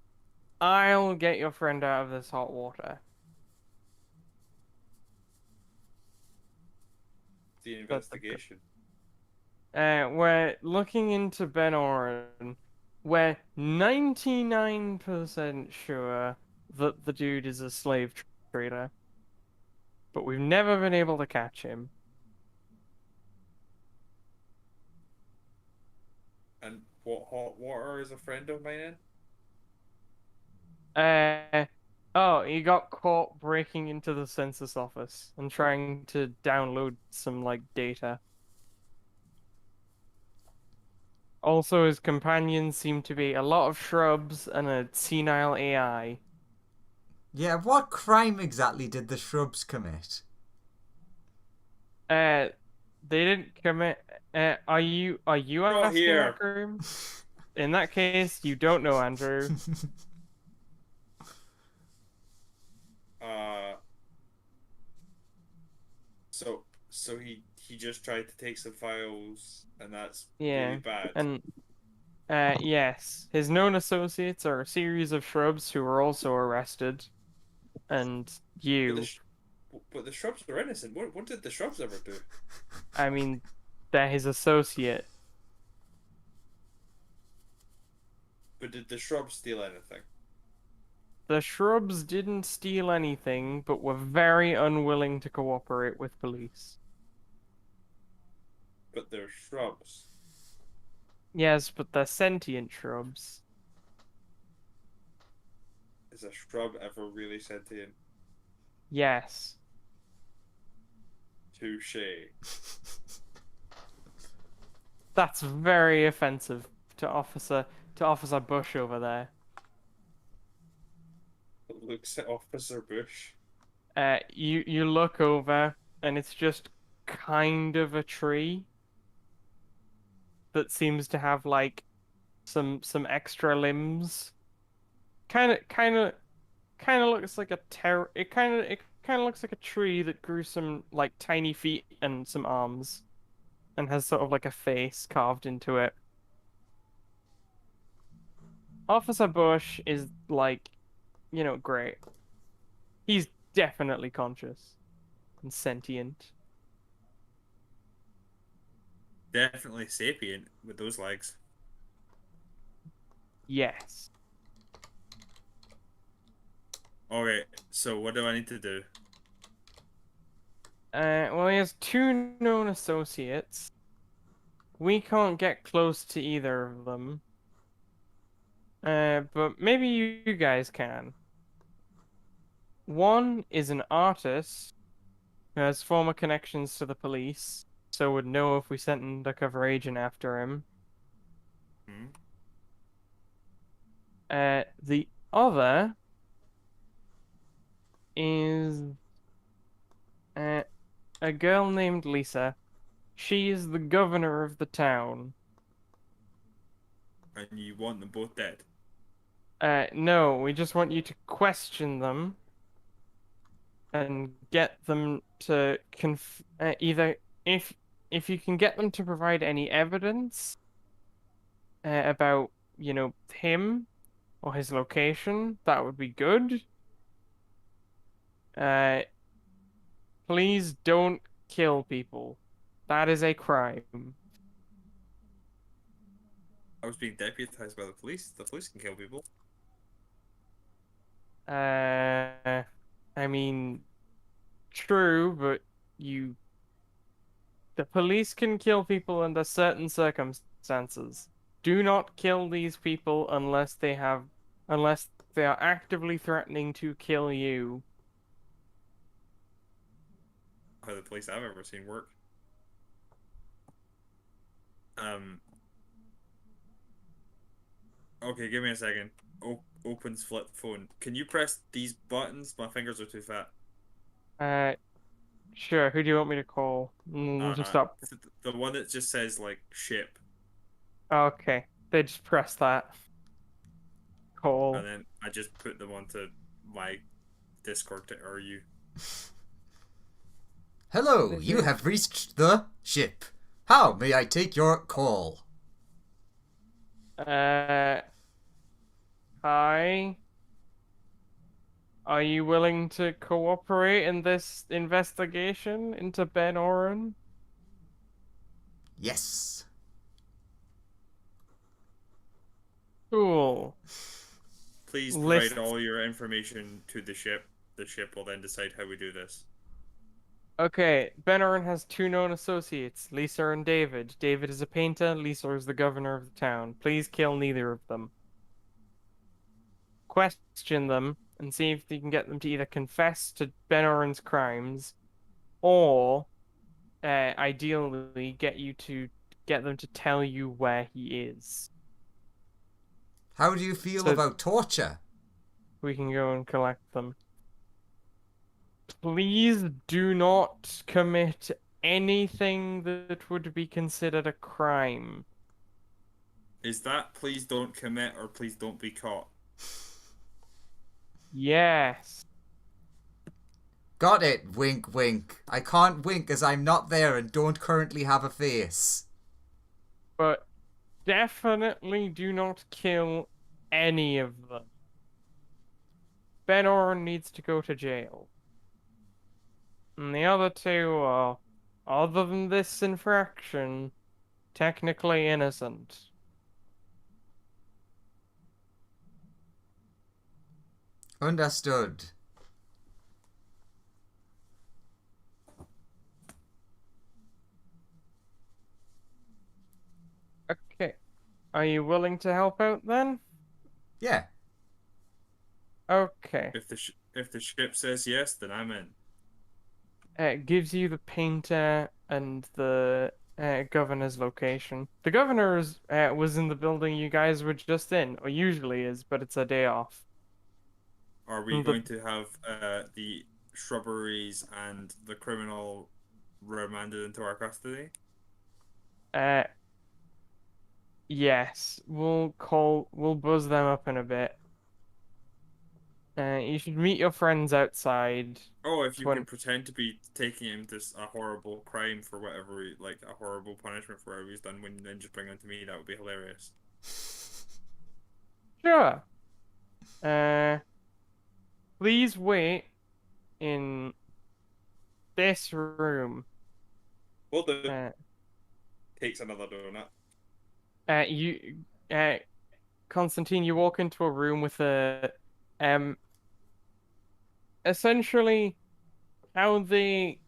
I'll get your friend out of this hot water. The That's the investigation. We're looking into Ben Oren. We're 99% sure that the dude is a slave trader, but we've never been able to catch him. And what hot water is a friend of mine in? Oh, he got caught breaking into the census office and trying to download some, like, data. Also, his companions seem to be a lot of shrubs and a senile AI. Yeah, what crime exactly did the shrubs commit? Uh, they didn't commit. Are you Not asking here. that, Groom? In that case, you don't know, Andrew. Uh, so he just tried to take some files, and that's Yeah, really bad. and yes, his known associates are a series of shrubs who were also arrested, and But you. but the shrubs are innocent. What did the shrubs ever do? I mean, they're his associate. But did the shrubs steal anything? The shrubs didn't steal anything, but were very unwilling to cooperate with police. But they're shrubs. Yes, but they're sentient shrubs. Is a shrub ever really sentient? Yes. Touche. That's very offensive to Officer Bush over there. Looks at Officer Bush. You look over and it's just kind of a tree that seems to have like some extra limbs. Kind of looks like it kind of looks like a tree that grew some like tiny feet and some arms and has sort of like a face carved into it. Officer Bush is like, great. He's definitely conscious and sentient. Definitely sapient with those legs. Yes. Okay, so what do I need to do? Well, he has two known associates. We can't get close to either of them. But maybe you guys can. One is an artist who has former connections to the police, so would know if we sent an undercover agent after him. Hmm? The other is a girl named Lisa. She is the governor of the town. And you want them both dead? No, we just want you to question them and get them to either if you can get them to provide any evidence about, him or his location, that would be good. Uh, please don't kill people. That is a crime. I was being deputized by the police. The police can kill people. I mean, true, but the police can kill people under certain circumstances. Do not kill these people unless they are actively threatening to kill you. How the police I've ever seen work. Okay, give me a second. Opens flip phone. Can you press these buttons? My fingers are too fat. Sure. Who do you want me to call? We'll just stop. The one that just says like ship, Okay. They just press that. Call. and then I just put them onto my Discord or you. Hello, you have reached the ship. How may I take your call? Hi. Are you willing to cooperate in this investigation into Ben Oren? Yes. Cool. Please provide List. all your information to the ship. The ship will then decide how we do this. Okay, Ben Oren has two known associates, Lisa and David. David is a painter, Lisa is the governor of the town. Please kill neither of them. Question them and see if you can get them to either confess to Ben Oren's crimes or ideally get them to tell you where he is. How do you feel So about torture? we can go and collect them. Please do not commit anything that would be considered a crime. Is that please don't commit or please don't be caught? Yes. Got it. Wink, wink. I can't wink as I'm not there and don't currently have a face. But definitely do not kill any of them. Ben Oren needs to go to jail. And the other two are, other than this infraction, technically innocent. Understood. Okay. Are you willing to help out then? Yeah. Okay. If the ship says yes, then I'm in. It gives you the painter and the governor's location. The governor was in the building you guys were just in, or usually is, but it's a day off. Are we The going to have the shrubberies and the criminal remanded into our custody? Yes, we'll buzz them up in a bit. You should meet your friends outside. Oh, if you When can pretend to be taking him to a horrible crime for whatever, like a horrible punishment for whatever he's done, when then just bring him to me, that would be hilarious. Sure. Please wait in this room. Will do. Uh, Takes another donut. you, Constantine, you walk into a room with essentially how they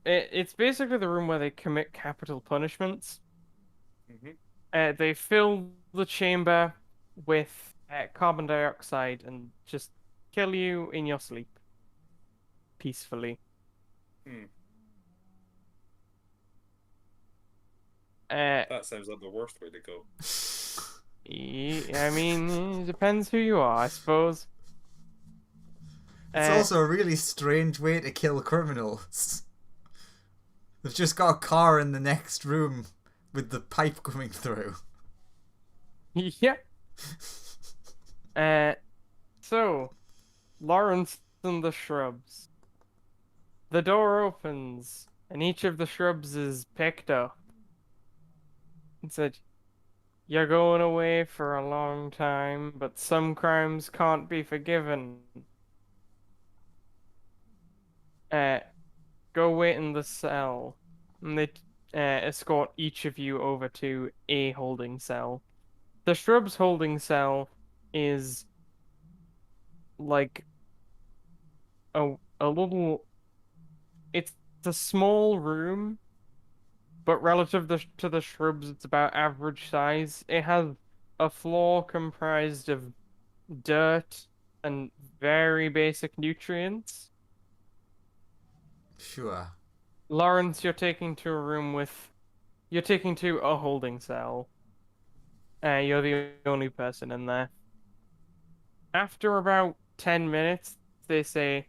it's basically the room where they commit capital punishments. They fill the chamber with carbon dioxide and just kill you in your sleep peacefully. That sounds like the worst way to go. I mean, it depends who you are, I suppose. It's also a really strange way to kill criminals. They've just got a car in the next room with the pipe coming through. Yeah. So, Lawrence and the shrubs. The door opens, and each of the shrubs is picked up. It said, "You're going away for a long time, but some crimes can't be forgiven. Go wait in the cell." And they escort each of you over to a holding cell. The shrubs holding cell is like a little. It's a small room, but relative to the shrubs, it's about average size. It has a floor comprised of dirt and very basic nutrients. Sure. Lawrence, you're taking to a holding cell. You're the only person in there. After about 10 minutes, they say,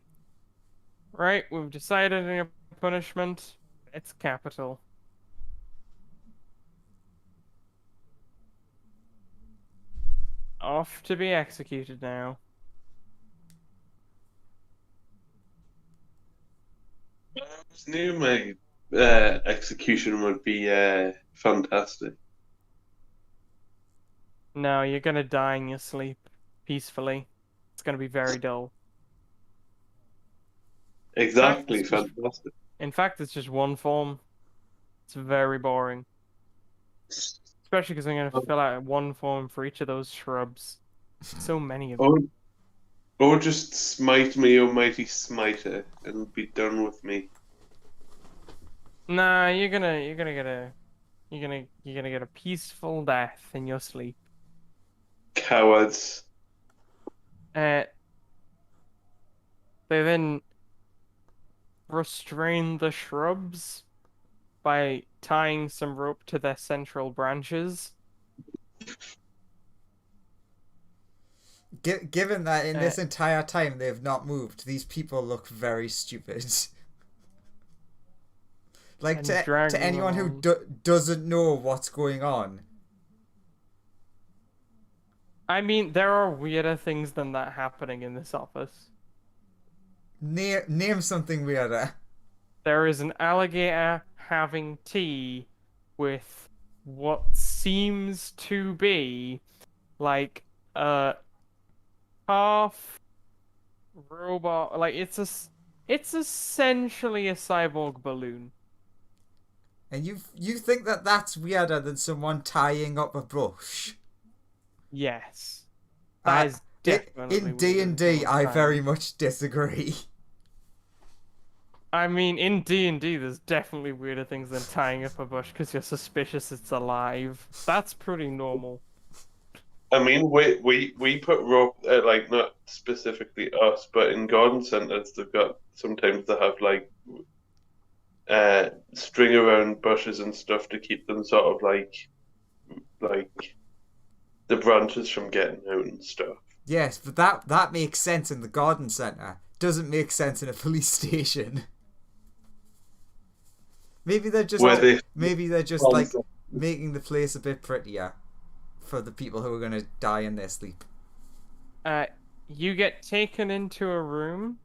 "Right, we've decided on your punishment. It's capital. Off to be executed now." I always knew my execution would be fantastic. No, you're gonna die in your sleep peacefully. It's gonna be very dull. Exactly, it's just- fantastic. In fact, it's just one form. It's very boring. Especially because I'm gonna fill out one form for each of those shrubs. So many of them. Or, or just smite me, almighty smiter, and be done with me. Nah, you're gonna get a peaceful death in your sleep. Cowards. Uh, they then restrain the shrubs by tying some rope to their central branches. Given that in Uh, this entire time they've not moved, these people look very stupid. Like And to drag them anyone who along. doesn't know what's going on. I mean, there are weirder things than that happening in this office. Name something weirder. There is an alligator having tea with what seems to be like a half robot. Like it's essentially a cyborg balloon. And you think that that's weirder than someone tying up a bush? Yes, that is definitely in D and D. I very much disagree. I mean, in D&D, there's definitely weirder things than tying up a bush because you're suspicious it's alive. That's pretty normal. I mean, we put rope, like not specifically us, but in garden centers, sometimes they have like string around bushes and stuff to keep them sort of like the branches from getting out and stuff. Yes, but that makes sense in the garden centre. Doesn't make sense in a police station. Maybe they're just like making the place a bit prettier for the people who are gonna die in their sleep. You get taken into a room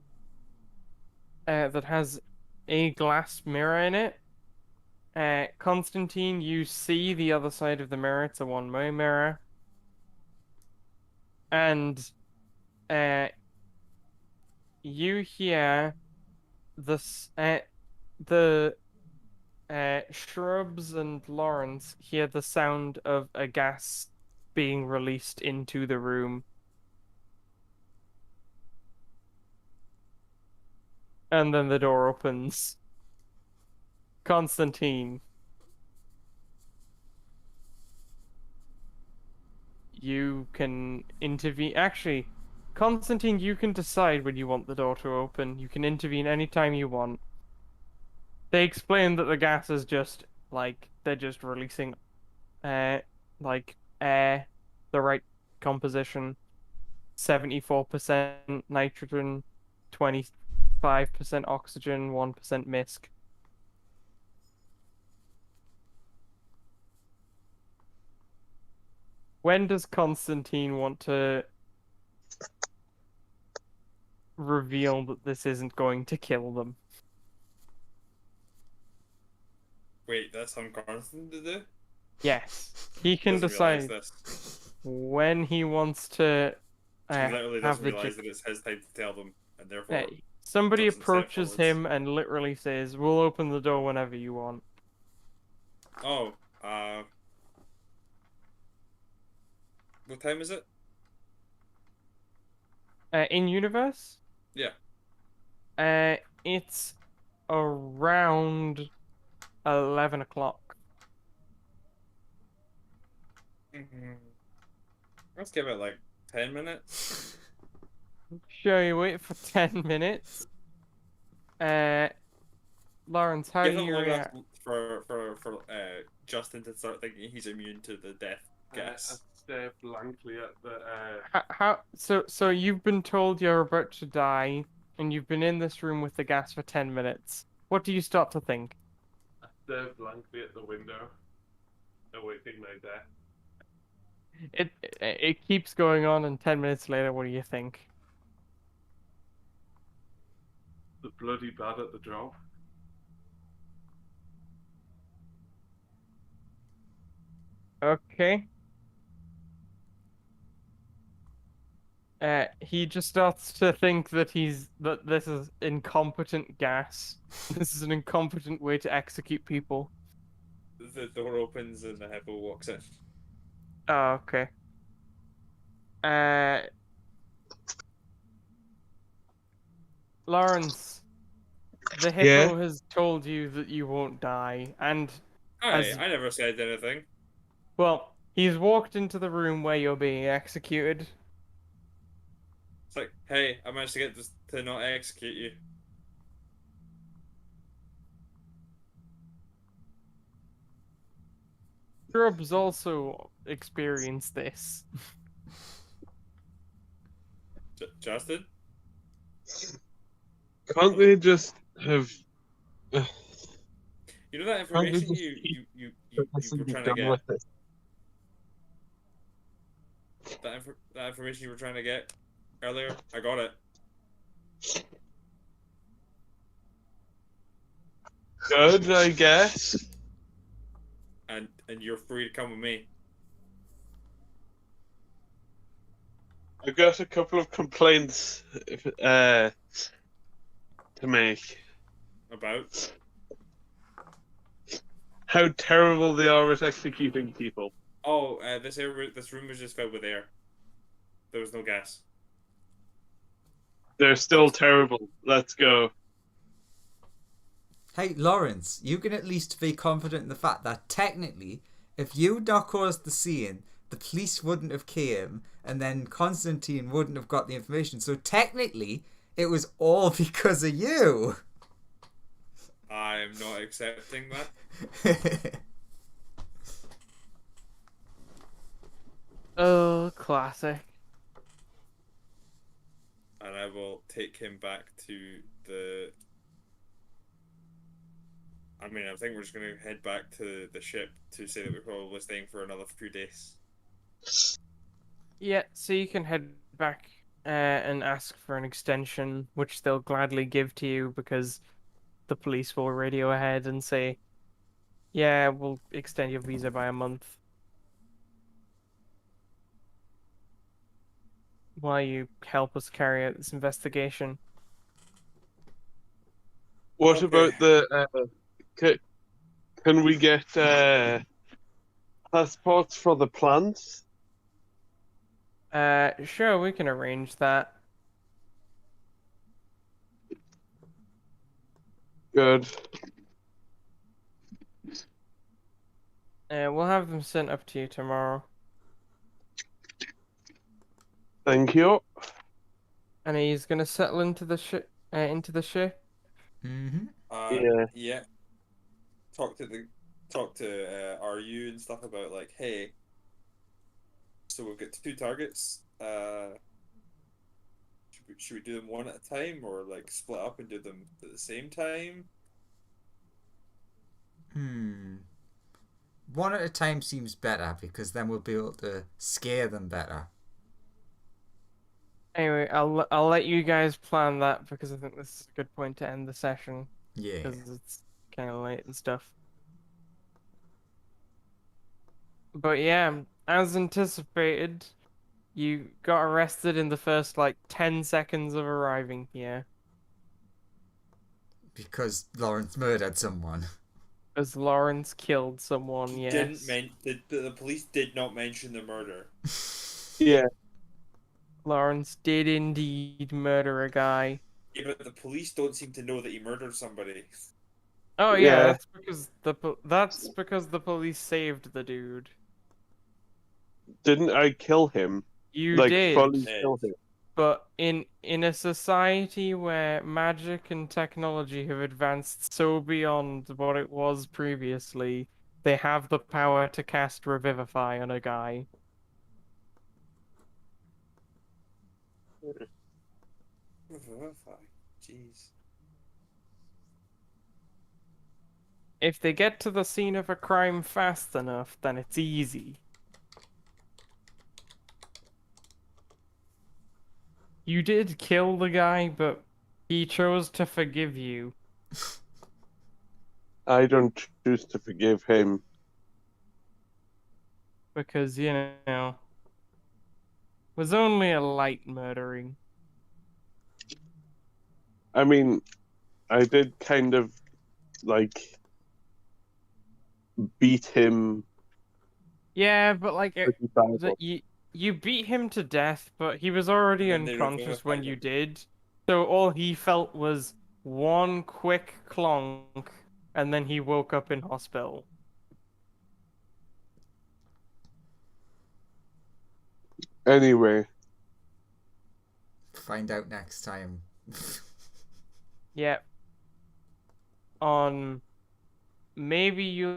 that has a glass mirror in it. Constantine, you see the other side of the mirror. It's a one-way mirror. And you hear the shrubs and Lawrence hear the sound of a gas being released into the room. And then the door opens. Constantine. You can intervene. Actually, Constantine, you can decide when you want the door to open. You can intervene anytime you want. They explain that the gas is just like they're just releasing like air, the right composition. 74% nitrogen, 25% oxygen, 1% misc. When does Constantine want to reveal that this isn't going to kill them? Wait, that's something Constantine to do? Yes, he can Doesn't realize decide this. when he wants to He literally have doesn't the realize that it's his time to tell them, and therefore somebody doesn't say it approaches forwards. him and literally says, "We'll open the door whenever you want." Oh, what time is it? In universe, Yeah. it's around 11 o'clock. Let's give it like 10 minutes. Sure, you wait for 10 minutes. Lawrence, how Give do him you long react? enough for Justin to start thinking he's immune to the death gas. I stare blankly at the. So you've been told you're about to die, and you've been in this room with the gas for 10 minutes. What do you start to think? I stare blankly at the window, awaiting my death. It keeps going on, and 10 minutes later, what do you think? The bloody bad at the job. Okay. He just starts to think that this is incompetent gas. This is an incompetent way to execute people. The door opens and the hippo walks in. Oh, okay. Uh, Lawrence, the Yeah. hippo has told you that you won't die, and I as never said anything. well, he's walked into the room where you're being executed. It's like, hey, I managed to get this to not execute you. Shrubs also experienced this. Justin? Can't they just have? You know that Can't we information just you were be trying to done get? with it? That information you were trying to get earlier? I got it. Good, I guess. And you're free to come with me. I've got a couple of complaints to make. About? How terrible they are at executing people. Oh, this room was just filled with air. There was no gas. They're still terrible. Let's go. Hey, Lawrence, you can at least be confident in the fact that technically, if you'd not caused the scene, the police wouldn't have came, and then Constantine wouldn't have got the information. So technically, it was all because of you. I'm not accepting that. Oh, classic. And I will take him back to the... I mean, I think we're just going to head back to the ship to say that we're probably staying for another few days. Yeah, so you can head back and ask for an extension, which they'll gladly give to you because the police will radio ahead and say, yeah, we'll extend your visa by a month. While you help us carry out this investigation. What Okay. about the? Can we get passports for the plants? Sure, we can arrange that. Good. We'll have them sent up to you tomorrow. Thank you. And he's gonna settle into the ship. Mm-hmm. Yeah. Yeah. Talk to RU and stuff about like, hey, so we've got 2 targets. Should we do them one at a time or like split up and do them at the same time? One at a time seems better because then we'll be able to scare them better. Anyway, I'll let you guys plan that because I think this is a good point to end the session Yeah. because it's kind of late and stuff. But yeah, as anticipated, you got arrested in the first like 10 seconds of arriving here. Because Lawrence murdered someone. As Lawrence killed someone, yes. The police did not mention the murder. Yeah. Lawrence did indeed murder a guy. Yeah, but the police don't seem to know that he murdered somebody. Oh Yeah. yeah, that's because the police saved the dude. Didn't I kill him? You Like did. fully kill him. But in a society where magic and technology have advanced so beyond what it was previously, they have the power to cast Revivify on a guy. Jeez. If they get to the scene of a crime fast enough, then it's easy. You did kill the guy, but he chose to forgive you. I don't choose to forgive him. Because, was only a light murdering. I mean, I did kind of like beat him Yeah, but like pretty badly. you beat him to death, but he was already And then they unconscious when revivified you him. did. So all he felt was one quick clonk, and then he woke up in hospital. Anyway, Find out next time. Yeah. On maybe you